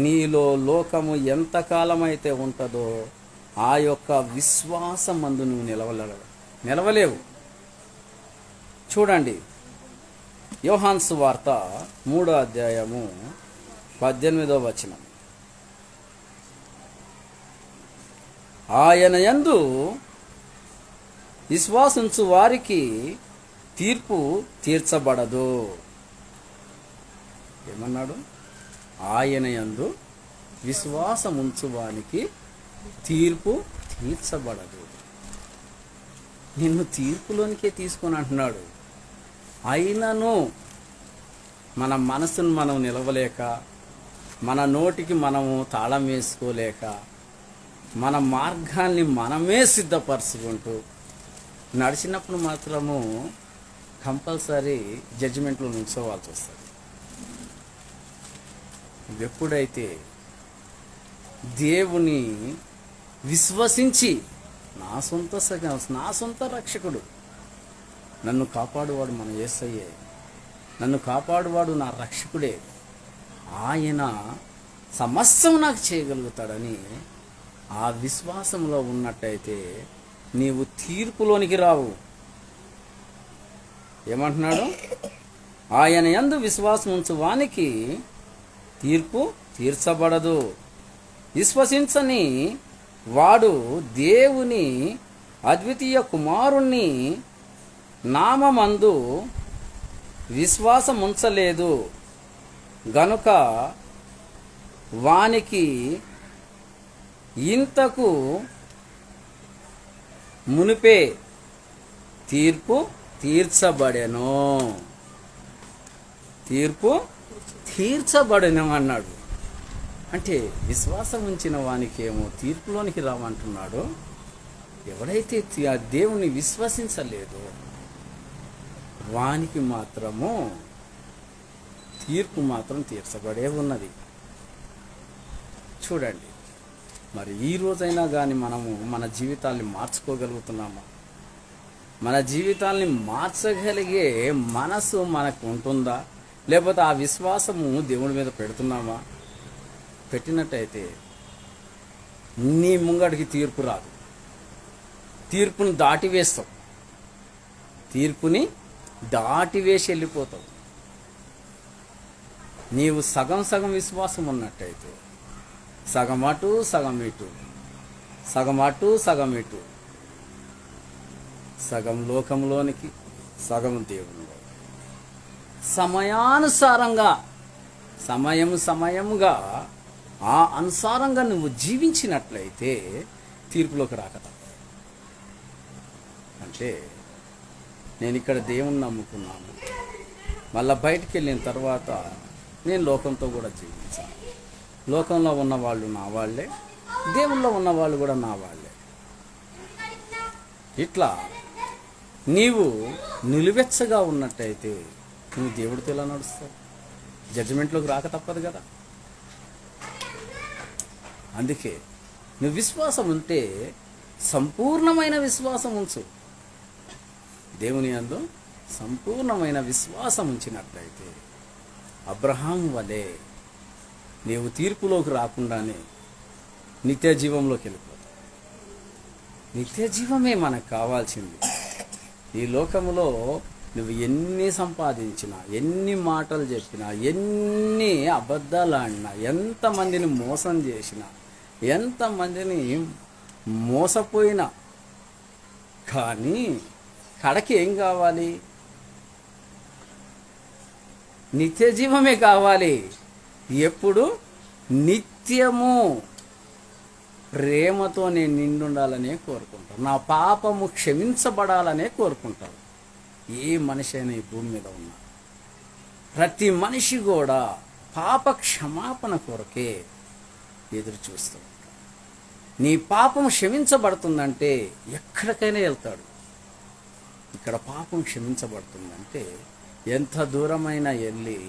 నీలో లోకము ఎంతకాలం అయితే ఉంటుందో ఆ యొక్క విశ్వాసం మందు నువ్వు నిలవలేవు. చూడండి, యోహాను సువార్త 3వ అధ్యాయము 18వ వచనం. ఆయన యందు విశ్వాసించు వారికి తీర్పు తీర్చబడదు. ఏమన్నాడు? ఆయన యందు విశ్వాసముంచు వానికి తీర్పు తీర్చబడదు. నిన్ను తీర్పులోనికే తీసుకొని అంటున్నాడు. అయినను మన మనసును మనం నిలవలేక, మన నోటికి మనము తాళం వేసుకోలేక, మన మార్గాన్ని మనమే సిద్ధపరచుకుంటూ నడిచినప్పుడు మాత్రము కంపల్సరీ జడ్జిమెంట్లో నిల్చోవాల్సి వస్తుంది. ఎప్పుడైతే దేవుని విశ్వసించి నా సొంత రక్షకుడు, నన్ను కాపాడువాడు మన యేసయ్యే, నన్ను కాపాడువాడు నా రక్షకుడే, ఆయన సమస్తం నాకు చేయగలుగుతాడని ఆ విశ్వాసంలో ఉన్నట్టయితే నీవు తీర్పులోనికి రావు. ఏమంటున్నాడు? ఆయన యందు విశ్వాసం ఉంచు వానికి తీర్పు తీర్చబడదు. విశ్వసించని వాడు దేవుని అద్వితీయ కుమారుణ్ణి నామమందు విశ్వాసం ఉంచలేదు గనుక వానికి ఇంతకు మునిపే తీర్పు తీర్చబడెను అన్నాడు. అంటే విశ్వాసం ఉంచిన వానికేమో తీర్పులోనికి రామంటున్నాడు. ఎవరైతే దేవుని విశ్వసించలేదో వానికి మాత్రము తీర్పు మాత్రం తీర్చబడే ఉన్నది. చూడండి, మరి ఈ రోజైనా కానీ మనము మన జీవితాల్ని మార్చుకోగలుగుతున్నామా? మన జీవితాల్ని మార్చగలిగే మనసు మనకు ఉంటుందా? లేకపోతే ఆ విశ్వాసము దేవుడి మీద పెడుతున్నామా? పెట్టినట్టయితే నీ ముంగడికి తీర్పు రాదు. తీర్పుని దాటివేస్తావు. తీర్పుని దాటివేసి వెళ్ళిపోతావు. నీవు సగం విశ్వాసం ఉన్నట్టయితే సగం అటు సగం ఇటు, సగం లోకంలోనికి, సగం దేవునిలో, సమయానుసారంగా సమయముగా ఆ అనుసారంగా నువ్వు జీవించినట్లయితే తీర్పులోకి రాకదా. అంటే నేను ఇక్కడ దేవుణ్ణి నమ్ముకున్నాను, మళ్ళీ బయటికి వెళ్ళిన తర్వాత నేను లోకంతో కూడా జీవించాను. లోకంలో ఉన్నవాళ్ళు నా వాళ్ళే, దేవుల్లో ఉన్నవాళ్ళు కూడా నా వాళ్ళే. ఇట్లా నీవు నిలువెచ్చగా ఉన్నట్టయితే నువ్వు దేవుడితో ఎలా నడుస్తావు? జడ్జిమెంట్లోకి రాక తప్పదు కదా. అందుకే నువ్వు విశ్వాసం ఉంటే సంపూర్ణమైన విశ్వాసం ఉంచు. దేవుని యందు సంపూర్ణమైన విశ్వాసం ఉంచినట్లయితే అబ్రహాం వలె నీవు తీర్పులోకి రాకుండానే నిత్య జీవంలోకి వెళ్ళిపోతావు. నిత్య జీవమే మనకు కావాల్సింది. ఈ లోకములో నువ్వు ఎన్ని సంపాదించినా, ఎన్ని మాటలు చెప్పినా, ఎన్ని అబద్ధాలు ఆడినా, ఎంతమందిని మోసం చేసినా, ఎంతమందిని మోసపోయినా కానీ కడకి ఏం కావాలి? నిత్య జీవమే కావాలి. ఎప్పుడు? నిత్యము ప్రేమతో నేను నిండుండాలనే కోరుకుంటాను. నా పాపము క్షమించబడాలనే కోరుకుంటాను. ఏ మనిషి అయినా ఈ భూమి మీద ఉన్నా ప్రతి మనిషి కూడా పాప క్షమాపణ కొరకే ఎదురు చూస్తూ ఉంటాడు. నీ పాపం క్షమించబడుతుందంటే ఎక్కడికైనా వెళ్తాడు. ఇక్కడ పాపం క్షమించబడుతుందంటే ఎంత దూరమైనా వెళ్ళి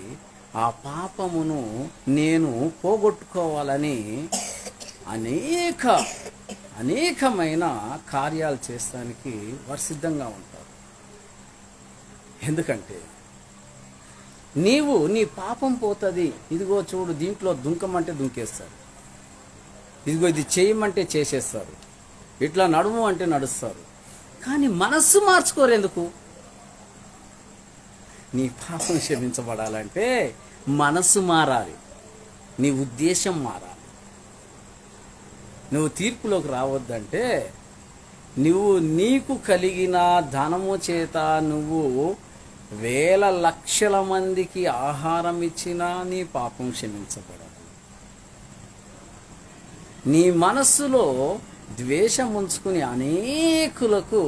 ఆ పాపమును నేను పోగొట్టుకోవాలని అనేకమైన కార్యాలు చేస్తానికి వారు సిద్ధంగా ఉంటారు. ఎందుకంటే నీ పాపం పోతుంది, ఇదిగో చూడు దీంట్లో దుంకమంటే దుంకేస్తారు, ఇదిగో ఇది చేయమంటే చేసేస్తారు, ఇట్లా నడుము అంటే నడుస్తారు. కానీ మనస్సు మార్చుకోరు. ఎందుకు? నీ పాపం క్షమించబడాలంటే మనస్సు మారాలి, నీ ఉద్దేశం మారాలి. నువ్వు తీర్పులోకి రావద్దంటే నీకు కలిగిన ధనము చేత నువ్వు వేల లక్షల మందికి ఆహారం ఇచ్చినా నీ పాపం క్షమించబడదు. నీ మనస్సులో ద్వేషం ఉంచుకుని అనేకులకు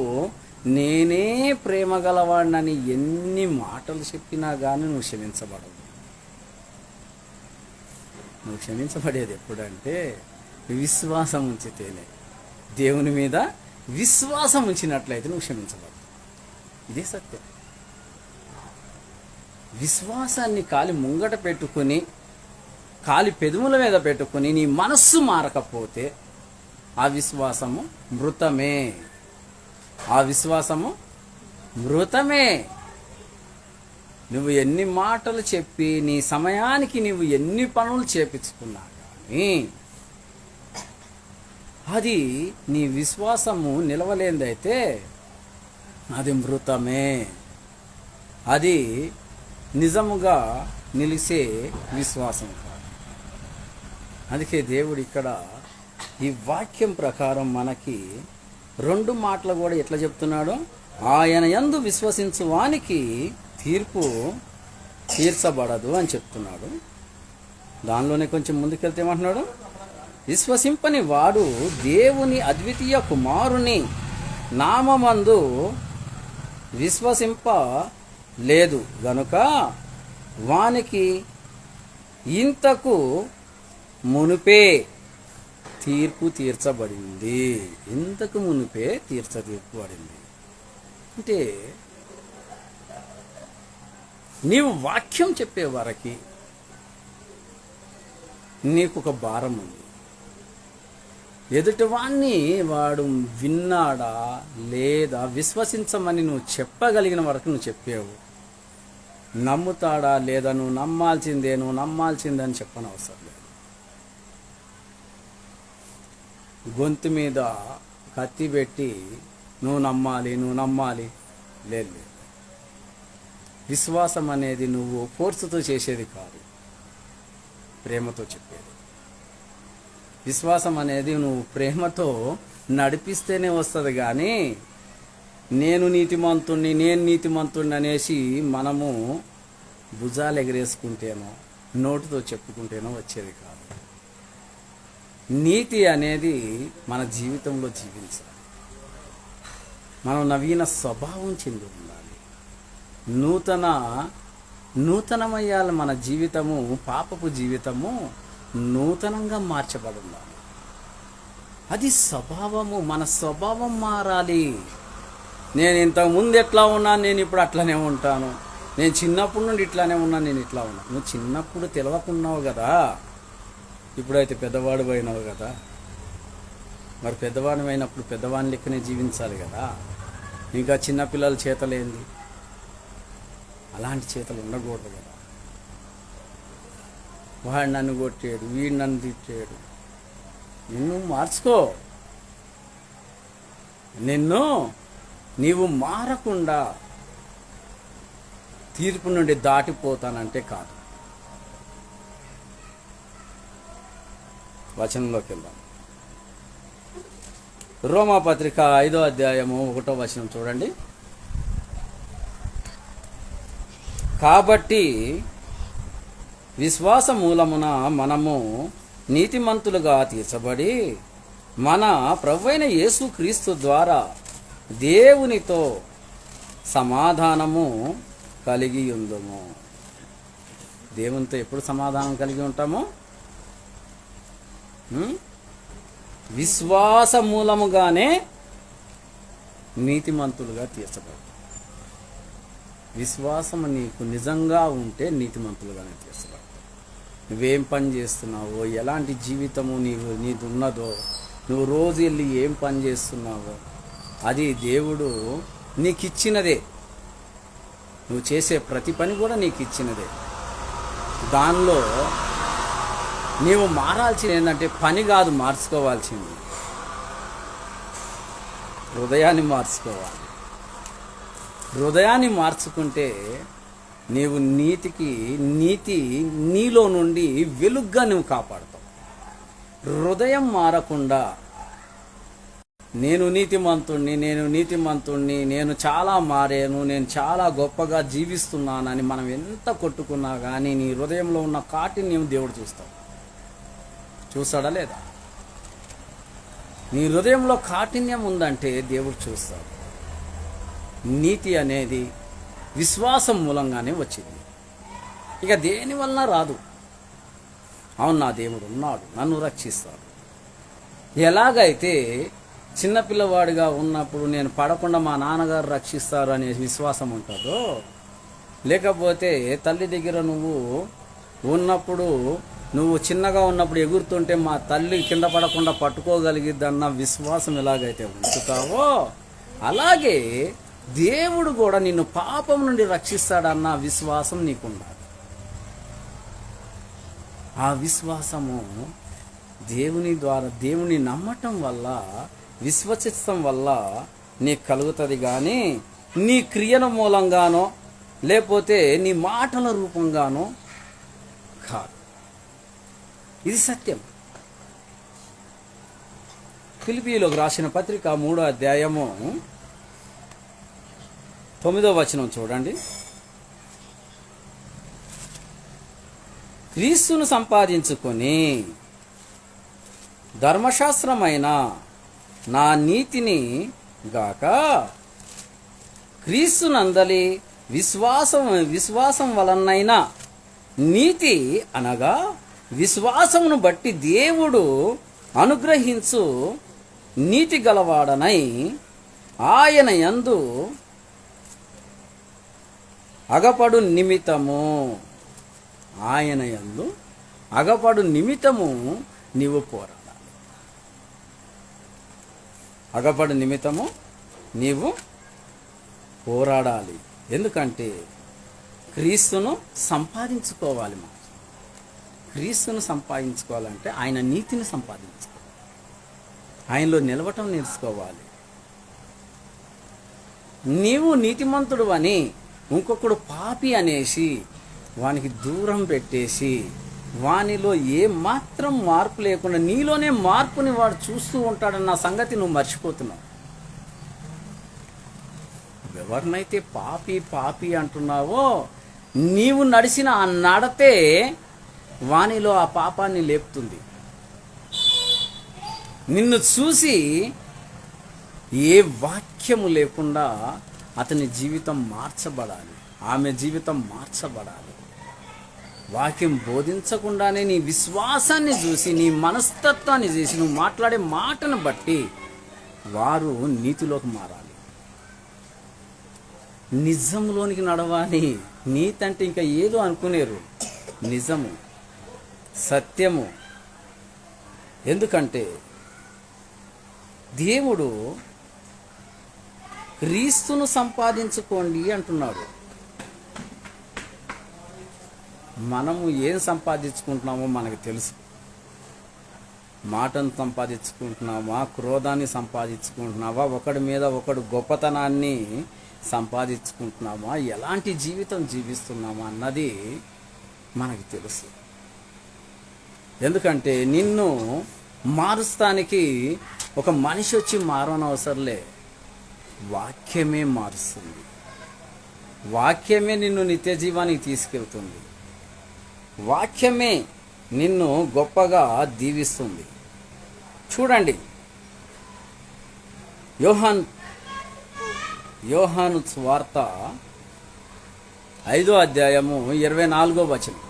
నేనే ప్రేమ గలవాడినని ఎన్ని మాటలు చెప్పినా కానీ నువ్వు క్షమించబడవు. నువ్వు క్షమించబడేది ఎప్పుడంటే విశ్వాసం ఉంచితేనే. దేవుని మీద విశ్వాసం ఉంచినట్లయితే నువ్వు క్షమించబడవు. ఇదే సత్యం. విశ్వాసాన్ని కాలి ముంగట పెట్టుకుని, కాలి పెదవుల మీద పెట్టుకుని నీ మనస్సు మారకపోతే ఆ విశ్వాసము మృతమే. ఆ విశ్వాసము మృతమే. నువ్వు ఎన్ని మాటలు చెప్పి నీ సమయానికి నువ్వు ఎన్ని పనులు చేపించుకున్నా కానీ అది నీ విశ్వాసము నిలవలేనిదైతే అది మృతమే. అది నిజముగా నిలిసే విశ్వాసం కాదు. అందుకే దేవుడు ఇక్కడ ఈ వాక్యం ప్రకారం మనకి 2 మాటలు కూడా ఎట్లా చెప్తున్నాడు? ఆయన యందు విశ్వసించు వానికి తీర్పు తీర్చబడదు అని చెప్తున్నాడు. దానిలోనే కొంచెం ముందుకెళ్తే ఏమంటున్నాడు? విశ్వసింపని వాడు దేవుని అద్వితీయ కుమారుని నామమందు విశ్వసింప లేదు గనుక వానికి ఇంతకు మునుపే తీర్పు తీర్చబడింది. ఇంతకు మునుపే తీర్చబడింది. అంటే నీవు వాక్యం చెప్పే వరకు నీకు ఒక భారం ఉంది. ఎదుటివాణ్ణి వాడు విన్నాడా లేదా విశ్వసించమని నువ్వు చెప్పగలిగిన వరకు నువ్వు చెప్పావు. నమ్ముతాడా లేదా నువ్వు నమ్మాల్సిందే అని చెప్పనవసరం లేదు. గొంతు మీద కత్తి పెట్టి నువ్వు నమ్మాలి లేదు. విశ్వాసం అనేది నువ్వు ఫోర్స్తో చేసేది కాదు, ప్రేమతో చెప్పేది. విశ్వాసం అనేది నువ్వు ప్రేమతో నడిపిస్తేనే వస్తుంది. కానీ నేను నీతిమంతుణ్ణి అనేసి మనము భుజాలు ఎగరేసుకుంటేనో నోటితో చెప్పుకుంటేనో వచ్చేది కాదు. నీతి అనేది మన జీవితంలో జీవించాలి. మనం నవీన స్వభావం చెంది ఉండాలి. నూతనమయ్యాలి మన జీవితము. పాపపు జీవితము నూతనంగా మార్చబడి ఉండాలి. అది స్వభావము. మన స్వభావం మారాలి. నేను ఇంతకుముందు ఎట్లా ఉన్నాను, నేను ఇప్పుడు అట్లనే ఉంటాను. నేను చిన్నప్పటి నుండి ఇట్లానే ఉన్నాను, నేను ఇట్లా ఉన్నాను. నువ్వు చిన్నప్పుడు తెలవకున్నావు కదా, ఇప్పుడైతే పెద్దవాడు అయినావు కదా. మరి పెద్దవాడు అయినప్పుడు పెద్దవాని లెక్కనే జీవించాలి కదా. ఇంకా చిన్నపిల్లల చేతలేంది? అలాంటి చేతలు ఉండకూడదు కదా. వాడు నన్ను కొట్టాడు, వీడు నన్ను తిట్టాడు. నిన్ను మార్చుకో. నీవు మారకుండా తీర్పు నుండి దాటిపోతానంటే కాదు. వచనంలోకి వెళ్దాం. రోమాపత్రిక 5వ అధ్యాయము 1వ వచనం చూడండి. కాబట్టి విశ్వాస మూలమున మనము నీతిమంతులుగా తీర్చబడి మన ప్రభువైన యేసుక్రీస్తు ద్వారా దేవునితో సమాధానము కలిగి ఉందుము. దేవునితో ఎప్పుడు సమాధానం కలిగి ఉంటాము? విశ్వాస మూలముగానే నీతిమంతులుగా తీర్చబడతాం. విశ్వాసం నీకు నిజంగా ఉంటే నీతిమంతులుగానే తీర్చబడతాం. నువ్వేం పని చేస్తున్నావో, ఎలాంటి జీవితము నీది ఉన్నదో, నువ్వు రోజు వెళ్ళి ఏం పని చేస్తున్నావో అది దేవుడు నీకు ఇచ్చినదే. నువ్వు చేసే ప్రతి పని కూడా నీకు ఇచ్చినదే. దానిలో నీవు మారాల్సింది ఏంటంటే పని కాదు, మార్చుకోవాల్సింది హృదయాన్ని మార్చుకోవాలి. హృదయాన్ని మార్చుకుంటే నీవు నీతి నీలో నుండి వెలుగ్గా నువ్వు కాపాడుతావు. హృదయం మారకుండా నేను నీతిమంతుణ్ణి, నేను చాలా మారాను, నేను చాలా గొప్పగా జీవిస్తున్నానని మనం ఎంత కొట్టుకున్నా కానీ నీ హృదయంలో ఉన్న కాఠిన్యం దేవుడు చూస్తాడా లేదా? నీ హృదయంలో కాఠిన్యం ఉందంటే దేవుడు చూస్తాడు. నీతి అనేది విశ్వాసం మూలంగానే వచ్చింది, ఇక దేని వలన రాదు. అవును, నా దేవుడు ఉన్నాడు, నన్ను రక్షిస్తాడు. ఎలాగైతే చిన్నపిల్లవాడిగా ఉన్నప్పుడు నేను పడకుండా మా నాన్నగారు రక్షిస్తారు అనే విశ్వాసం ఉంటుందో, లేకపోతే తల్లి దగ్గర నువ్వు ఉన్నప్పుడు, నువ్వు చిన్నగా ఉన్నప్పుడు ఎగురుతుంటే మా తల్లి కింద పడకుండా పట్టుకోగలిగిద్దన్న విశ్వాసం ఎలాగైతే ఉంచుతావో, అలాగే దేవుడు కూడా నిన్ను పాపం నుండి రక్షిస్తాడన్న విశ్వాసం నీకుండాలి. ఆ విశ్వాసము దేవుని నమ్మటం వల్ల, విశ్వసించడం వల్ల నీకు కలుగుతుంది. కానీ నీ క్రియల మూలంగానో లేకపోతే నీ మాటల రూపంగానో కాదు. ఇది సత్యం. ఫిలిప్పీయులకు రాసిన పత్రిక 3వ అధ్యాయము 9వ వచనం చూడండి. క్రీస్తును సంపాదించుకొని ధర్మశాస్త్రమైన నా నీతిని గాక క్రీస్తునందలి విశ్వాసం వలనైనా నీతి అనగా విశ్వాసమును బట్టి దేవుడు అనుగ్రహించు నీతి గలవాడనై ఆయన యందు అగపడు నిమిత్తము నీవు పోరాడాలి. అగపడు నిమిత్తము నీవు పోరాడాలి. ఎందుకంటే క్రీస్తును సంపాదించుకోవాలి. క్రీస్తును సంపాదించుకోవాలంటే ఆయన నీతిని సంపాదించుకోవాలి, ఆయనలో నిలవటం నేర్చుకోవాలి. నీవు నీతిమంతుడు అని ఇంకొకడు పాపి అనేసి వానికి దూరం పెట్టేసి, వానిలో ఏ మాత్రం మార్పు లేకుండా నీలోనే మార్పుని వాడు చూస్తూ ఉంటాడన్న సంగతి నువ్వు మర్చిపోతున్నావు. ఎవరినైతే పాపి అంటున్నావో, నీవు నడిచిన ఆ నడతే వానిలో ఆ పాపాన్ని లేపుతుంది. నిన్ను చూసి ఏ వాక్యము లేకుండా అతని జీవితం మార్చబడాలి, ఆమె జీవితం మార్చబడాలి. వాక్యం బోధించకుండానే నీ విశ్వాసాన్ని చూసి, నీ మనస్తత్వాన్ని చూసి, నువ్వు మాట్లాడే మాటను బట్టి వారు నీతిలోకి మారాలి, నిజంలోనికి నడవాలి. నీతి అంటే ఇంకా ఏదో అనుకునేరు, నిజము, సత్యము. ఎందుకంటే దేవుడు క్రీస్తును సంపాదించుకోండి అంటున్నాడు. మనము ఏం సంపాదించుకుంటున్నామో మనకు తెలుసు. మాటను సంపాదించుకుంటున్నామా, క్రోధాన్ని సంపాదించుకుంటున్నావా, ఒకడి మీద ఒకడు గొప్పతనాన్ని సంపాదించుకుంటున్నామా, ఎలాంటి జీవితం జీవిస్తున్నామా అన్నది మనకు తెలుసు. ఎందుకంటే నిన్ను మారుస్తానికి ఒక మనిషి వచ్చి మారనవసరంలే, వాక్యమే మారుస్తుంది. వాక్యమే నిన్ను నిత్య జీవానికి తీసుకెళ్తుంది. వాక్యమే నిన్ను గొప్పగా దీవిస్తుంది. చూడండి, యోహాను సువార్త 5వ అధ్యాయము 24వ వచనం.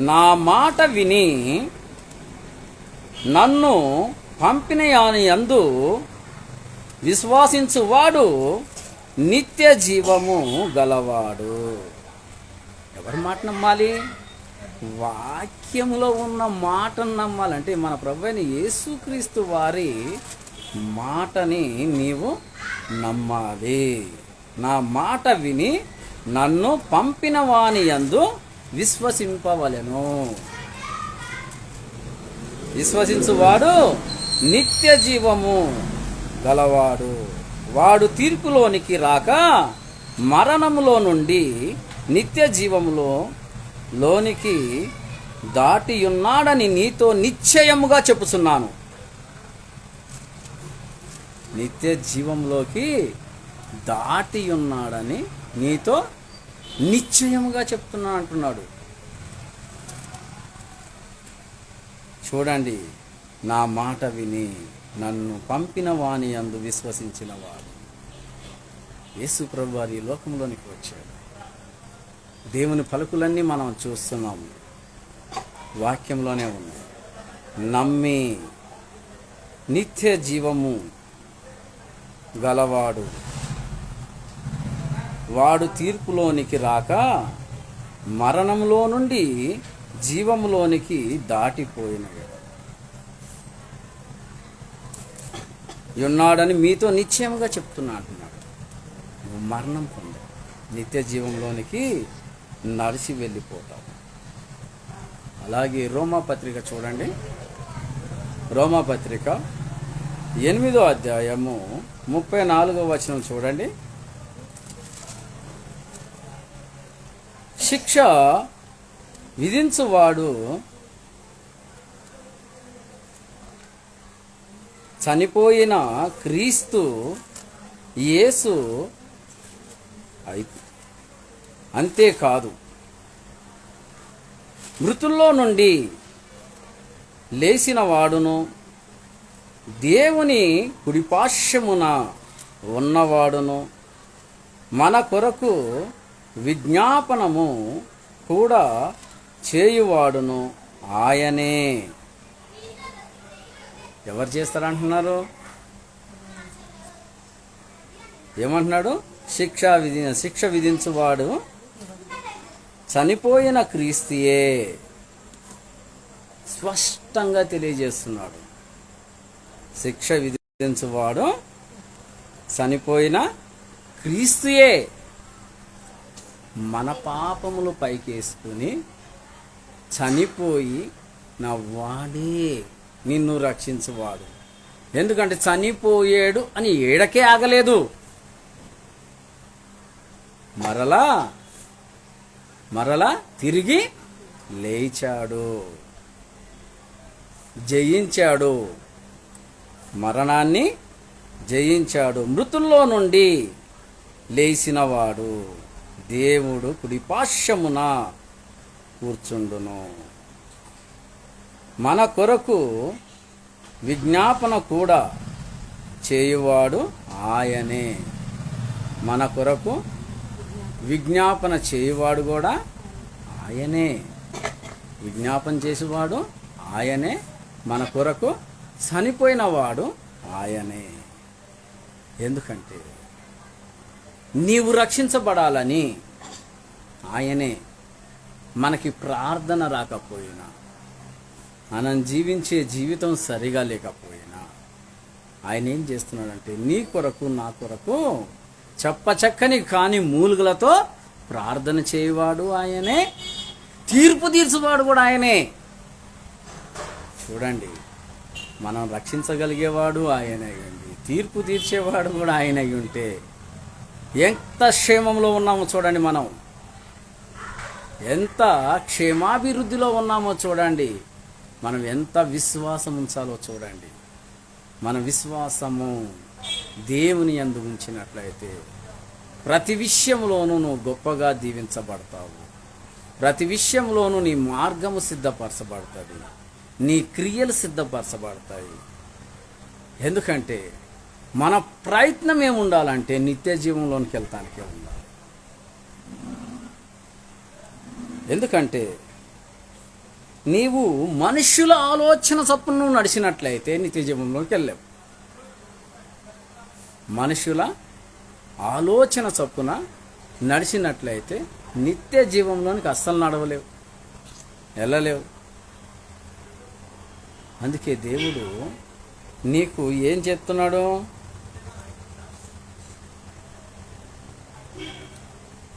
నా మాట విని నన్ను పంపిన వాని యందు విశ్వాసించువాడు నిత్య జీవము గలవాడు. ఎవరి మాట నమ్మాలి? వాక్యములో ఉన్న మాటను నమ్మాలంటే మన ప్రభువైన యేసుక్రీస్తు వారి మాటని నీవు నమ్మాలి. నా మాట విని నన్ను పంపిన వాని యందు విశ్వసింపవలెను. విశ్వసించువాడు నిత్య జీవము గలవాడు. వాడు తీర్పులోనికి రాక మరణములో నుండి నిత్య జీవములోనికి దాటియున్నాడని నీతో నిశ్చయముగా చెప్పుచున్నాను. నిత్య జీవంలోకి దాటి ఉన్నాడని నీతో నిశ్చయముగా చెప్తున్నా అంటున్నాడు. చూడండి, నా మాట విని నన్ను పంపిన వాని యందు విశ్వసించిన వాడు. యేసు ప్రభు వారి ఈ లోకంలోనికి వచ్చాడు. దేవుని పలుకులన్నీ మనం చూస్తున్నాము, వాక్యంలోనే ఉన్నాయి. నమ్మి నిత్య జీవము గలవాడు, వాడు తీర్పులోనికి రాక మరణంలో నుండి జీవములోనికి దాటిపోయినవాడు ఉన్నాడని మీతో నిశ్చయముగా చెప్తున్నా అంటున్నాడు. నువ్వు మరణం పొందు, నిత్య జీవంలోనికి నడిచి వెళ్ళిపోతావు. అలాగే రోమాపత్రిక చూడండి, రోమాపత్రిక 8వ అధ్యాయము 34వ వచనం చూడండి. శిక్ష విధించువాడు చనిపోయిన క్రీస్తు యేసు అంతేకాదు, మృతుల్లో నుండి లేచిన వాడును దేవుని కుడిపార్శ్వమున ఉన్నవాడును మన కొరకు విజ్ఞాపనము కూడా చేయువాడును ఆయనే. ఎవరు చేస్తారంటున్నారు? ఏమంటున్నాడు? శిక్ష విధించువాడు చనిపోయిన క్రీస్తుయే. స్పష్టంగా తెలియజేస్తున్నాడు. శిక్ష విధించువాడు చనిపోయిన క్రీస్తుయే. మన పాపములు పైకేసుకుని చనిపోయి నా వాడే నిన్ను రక్షించువాడు. ఎందుకంటే చనిపోయాడు అని ఏడకే ఆగలేదు, మరలా తిరిగి లేచాడు, జయించాడు, మరణాన్ని జయించాడు. మృతుల్లో నుండి లేచినవాడు దేవుడు కుడిపార్శ్వమున కూర్చుండును. మన కొరకు విజ్ఞాపన కూడా చేయువాడు ఆయనే. మన కొరకు విజ్ఞాపన చేయువాడు కూడా ఆయనే. విజ్ఞాపన చేసేవాడు ఆయనే. మన కొరకు చనిపోయిన వాడు ఆయనే. ఎందుకంటే నీవు రక్షించబడాలని ఆయనే. మనకి ప్రార్థన రాకపోయినా, మనం జీవించే జీవితం సరిగా లేకపోయినా ఆయన ఏం చేస్తున్నాడంటే నీ కొరకు నా కొరకు చెప్పచక్కని కాని మూలుగులతో ప్రార్థన చేయవాడు ఆయనే, తీర్పు తీర్చువాడు కూడా ఆయనే. చూడండి, మనం రక్షించగలిగేవాడు ఆయనే అయ్యండి, తీర్పు తీర్చేవాడు కూడా ఆయన అయి ఉంటే ఎంత క్షేమంలో ఉన్నామో చూడండి. మనం ఎంత క్షేమాభివృద్ధిలో ఉన్నామో చూడండి. మనం ఎంత విశ్వాసం ఉంచాలో చూడండి. మన విశ్వాసము దేవుని యందు ఉంచినట్లయితే ప్రతి విషయంలోనూ నువ్వు గొప్పగా దీవించబడతావు. ప్రతి విషయంలోనూ నీ మార్గము సిద్ధపరచబడుతుంది, నీ క్రియలు సిద్ధపరచబడతాయి. ఎందుకంటే మన ప్రయత్నం ఏముండాలంటే నిత్య జీవంలోనికి వెళ్తానికే ఉండాలి. ఎందుకంటే నీవు మనుష్యుల ఆలోచన చొప్పున నువ్వు నడిచినట్లయితే నిత్య జీవంలోకి వెళ్ళావు. మనుషుల ఆలోచన చొప్పున నడిచినట్లయితే నిత్య జీవంలోనికి అస్సలు నడవలేవు, వెళ్ళలేవు. అందుకే దేవుడు నీకు ఏం చెప్తున్నాడు?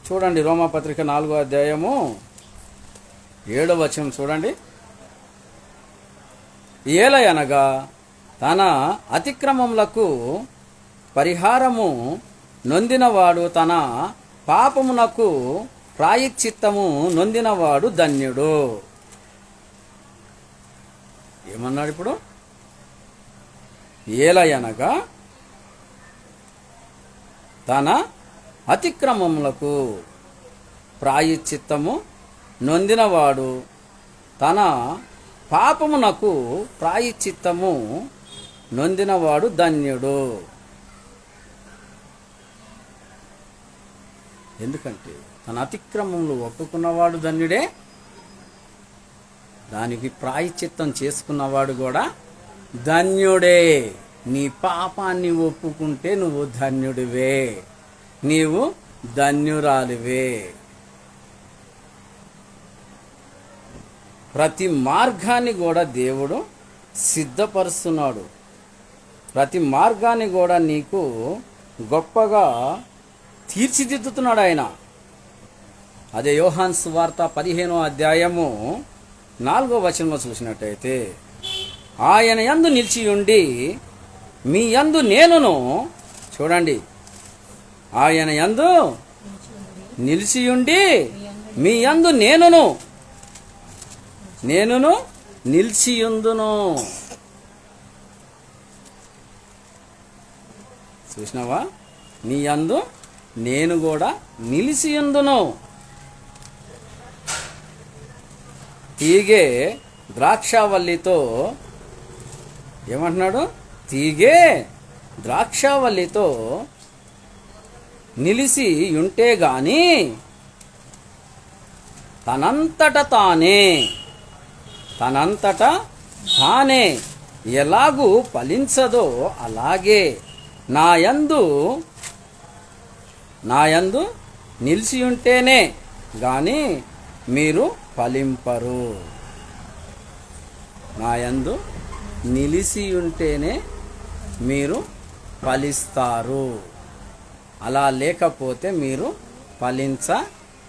చూడండి, రోమాపత్రిక 4వ అధ్యాయము 7వ వచనం చూడండి. ఏలయనగా తన అతిక్రమములకు పరిహారము నొందినవాడు, తన పాపమునకు ప్రాయశ్చిత్తము నొందినవాడు ధన్యుడు. ఏమన్నాడు ఇప్పుడు? ఏలయనగా తన అతిక్రమములకు ప్రాయశ్చిత్తము నొందినవాడు, తన పాపమునకు ప్రాయశ్చిత్తము నొందినవాడు ధన్యుడు. ఎందుకంటే తన అతిక్రమములు ఒప్పుకున్నవాడు ధన్యుడే, దానికి ప్రాయశ్చిత్తం చేసుకున్నవాడు కూడా ధన్యుడే. నీ పాపాన్ని ఒప్పుకుంటే నువ్వు ధన్యుడివే, నీవు ధన్యురాలివే. ప్రతి మార్గాన్ని కూడా దేవుడు సిద్ధపరుస్తున్నాడు. ప్రతి మార్గాన్ని కూడా నీకు గొప్పగా తీర్చిదిద్దుతున్నాడు ఆయన. అదే యోహాను సువార్త 15వ అధ్యాయము 4వ వచనంలో చూసినట్టయితే, ఆయన యందు నిలిచియుండి మీ యందు నేనును, చూడండి, ఆయన యందు నిలిచియుండి మీ యందు నేనును నిలిచియుందును. చూసినావా? నీ యందు నేను కూడా నిలిచియుందును. తీగే ద్రాక్షావల్లితో ఏమంటున్నాడు? తీగే ద్రాక్షావల్లితో నిలిచి ఉంటే గాని తనంతట తానే ఎలాగూ ఫలించదో అలాగే నాయందు నిలిచి ఉంటేనే గాని మీరు ఫలింపరు. నాయందు నిలిచి ఉంటేనే మీరు ఫలిస్తారు. అలా లేకపోతే మీరు ఫలించలేరు.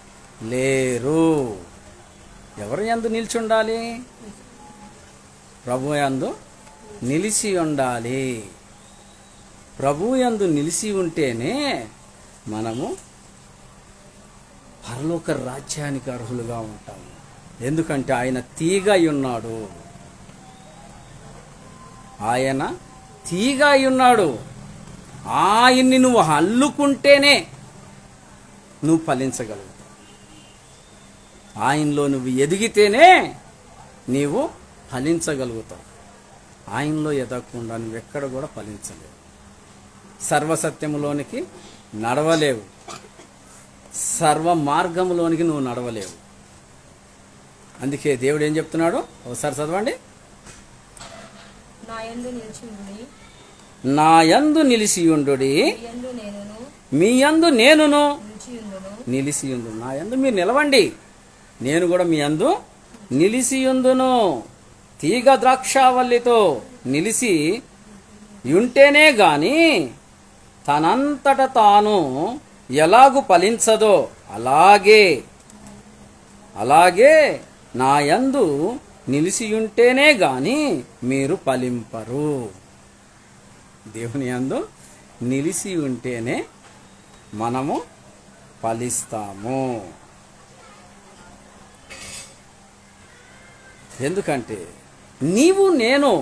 ఎవరు యందు నిలిచి ఉండాలి? ప్రభు యందు నిలిచి ఉండాలి. ప్రభు యందు నిలిచి ఉంటేనే మనము పరలోక రాజ్యానికి అర్హులుగా ఉంటాము. ఎందుకంటే ఆయన తీగ ఉన్నాడు. ఆయన తీగ ఉన్నాడు. ఆయన్ని నువ్వు అల్లుకుంటేనే నువ్వు ఫలించగలుగుతావు. ఆయనలో నువ్వు ఎదిగితేనే నీవు ఫలించగలుగుతావు. ఆయనలో ఎదగకుండా నువ్వెక్కడ కూడా ఫలించలేవు. సర్వసత్యములోనికి నడవలేవు. సర్వ మార్గములోనికి నువ్వు నడవలేవు. అందుకే దేవుడు ఏం చెప్తున్నాడు? ఒకసారి చదవండి. నా యందు నిలిచియుండుడి, మీ యందు నేనును నిలిచియుండు. నా యందు మీరు నిలవండి, నేను కూడా మీ యందు నిలిచియుందును. తీగ ద్రాక్షావల్లితో నిలిచి ఉంటేనే గాని తనంతట తాను ఎలాగు ఫలించదో అలాగే నా యందు నిలిచియుంటేనే గాని మీరు ఫలింపరు. దేవుని యందు నిలిచి ఉంటేనే మనము ఫలిస్తాము. ఎందుకంటే నీవు నేను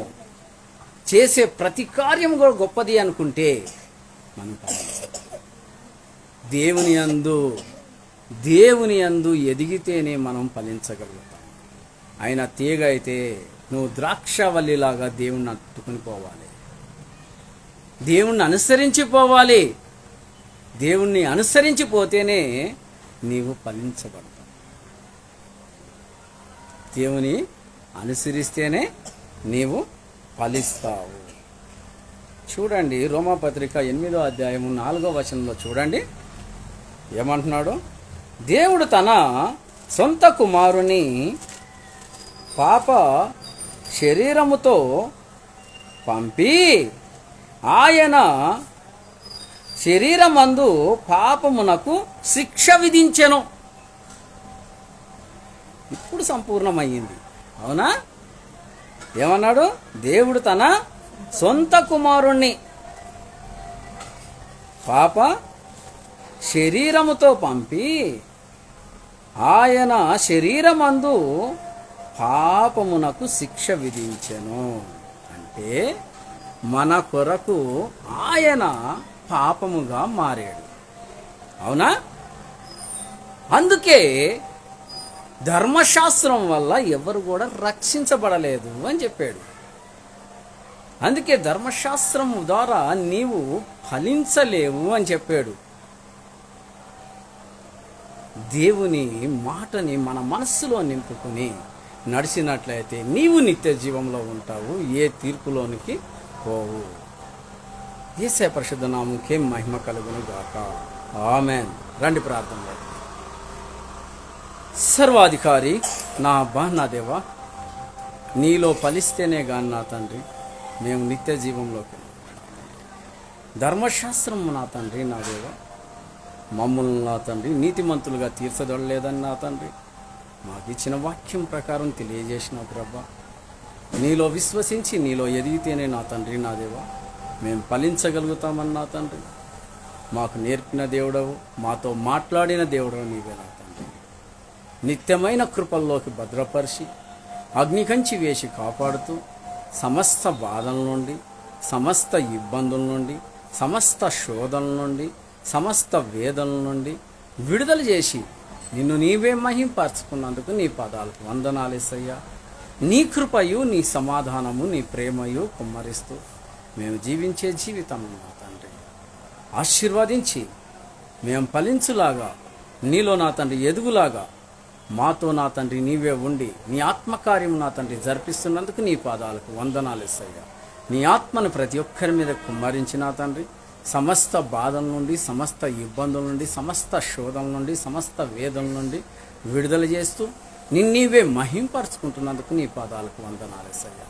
చేసే ప్రతి కార్యం కూడా గొప్పది అనుకుంటే మనం దేవుని యందు ఎదిగితేనే మనం ఫలించగలుగుతాం. ఆయన తీగ అయితే నువ్వు ద్రాక్షవల్లిలాగా దేవుణ్ణి అట్టుకుని పోవాలి, దేవుణ్ణి అనుసరించిపోవాలి. దేవుణ్ణి అనుసరించిపోతేనే నీవు ఫలించబడతావు. దేవుని అనుసరిస్తేనే నీవు ఫలిస్తావు. చూడండి, రోమాపత్రిక 8వ అధ్యాయము 4వ వచనంలో చూడండి ఏమంటున్నాడు. దేవుడు తన సొంత కుమారుని పాప శరీరముతో పంపి ఆయన శరీరమందు పాపమునకు శిక్ష విధించెను. ఇప్పుడు సంపూర్ణమయ్యింది. అవునా? ఏమన్నాడు? దేవుడు తన సొంత కుమారుణ్ణి పాప శరీరముతో పంపి ఆయన శరీరమందు పాపమునకు శిక్ష విధించెను. అంటే మన కొరకు ఆయన పాపముగా మారాడు. అవునా? అందుకే ధర్మశాస్త్రం వల్ల ఎవరు కూడా రక్షించబడలేదు అని చెప్పాడు. అందుకే ధర్మశాస్త్రం ద్వారా నీవు ఫలించలేవు అని చెప్పాడు. దేవుని మాటని మన మనస్సులో నింపుకొని నడిచినట్లయితే నీవు నిత్య జీవంలో ఉంటావు, ఏ తీర్పులోనికి పోవు. యేసయ్య పరిశుద్ధ నామముకే మహిమ కలుగును గాక. ఆమేన్. రండి ప్రార్థనలో. సర్వాధికారి నా అబ్బా, నా దేవా, నీలో ఫలిస్తేనే గాని నా తండ్రి మేము నిత్య జీవంలోకి, ధర్మశాస్త్రము నా తండ్రి నా దేవా మమ్మల్ని నా తండ్రి నీతిమంతులుగా తీర్చదొడలేదని నా తండ్రి మాకు ఇచ్చిన వాక్యం ప్రకారం తెలియజేసిన ప్రభా, నీలో విశ్వసించి నీలో ఎదిగితేనే నా తండ్రి నా దేవా మేము ఫలించగలుగుతామని నా తండ్రి మాకు నేర్పిన దేవుడవు, మాతో మాట్లాడిన దేవుడవు నీవే నా తండ్రి. నిత్యమైన కృపల్లోకి భద్రపరిచి అగ్నికంచి వేసి కాపాడుతూ సమస్త బాధల నుండి, సమస్త ఇబ్బందుల నుండి, సమస్త శోధనల నుండి, సమస్త వేదనల నుండి విడుదల చేసి నిన్ను నీవే మహింపరచుకున్నందుకు నీ పాదాలకు వందనాలేసయ్యా. నీ కృపయు, నీ సమాధానము, నీ ప్రేమయు కుమ్మరిస్తూ మేము జీవించే జీవితం నా తండ్రి ఆశీర్వదించి మేము ఫలించులాగా, నీలో నా తండ్రి ఎదుగులాగా మాతో నా తండ్రి నీవే ఉండి నీ ఆత్మకార్యం నా తండ్రి జరిపిస్తున్నందుకు నీ పాదాలకు వందనాలేసయ్యా. నీ ఆత్మను ప్రతి ఒక్కరి మీద కుమ్మరించి నా తండ్రి సమస్త బాధల నుండి, సమస్త ఇబ్బందుల నుండి, సమస్త శోధల నుండి, సమస్త వేదల నుండి విడుదల చేస్తూ నిన్నీవే మహింపరుచుకుంటున్నందుకు నీ పాదాలకు వందనాలేసయ్యా.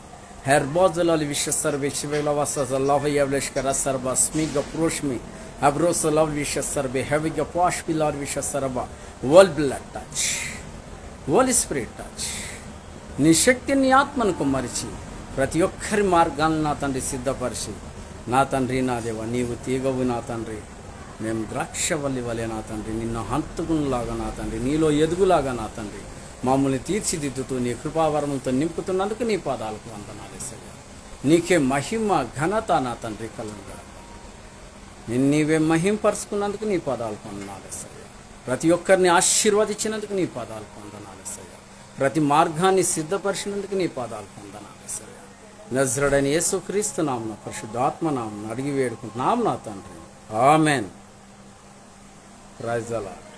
హెర్బోజలాలి విశ్వసర్వే శివలవసల్లాహయవ్లేష్కర సర్వ స్మిగ ప్రోష్మి అబ్రోసలవ్ విశ్వసర్వే హెవిగ పాష్పిలార్ విశ్వసర్వ వల్ blood touch, holy spirit touch. నీ శక్తిని, నీ ఆత్మను కుమ్మరిచి ప్రతి ఒక్కరి మార్గాన్ని నా తండ్రి సిద్ధపరిచి నా తండ్రి నా దేవ నీవు తీగవు నా తండ్రి, మేము ద్రాక్షవల్లి వలె నా తండ్రి నిన్ను హంతుకునిలాగా నా తండ్రి నీలో ఎదుగులాగా నా తండ్రి మమ్మల్ని తీర్చిదిద్దుతూ నీ కృపావరములతో నింపుతున్నందుకు నీ పాదాలకు వందనాలేసయ్యా. నీకే మహిమ ఘనత నా తండ్రి కలుగుగా నీవే మహింపరుచుకున్నందుకు నీ పాదాలకు వందనాలేసయ్యా. ప్రతి ఒక్కరిని ఆశీర్వదించినందుకు నీ పాదాలకు వందనాలేసయ్యా. ప్రతి మార్గాన్ని సిద్ధపరిచినందుకు నీ పాదాలకు వందనాలేసయ్యా. నజరుడైన యేసుక్రీస్తు నామమున పరిశుద్ధాత్మ నామమున అడిగి వేడుకుంటున్నాం నా తండ్రి. ఆమెన్. Praise the lord.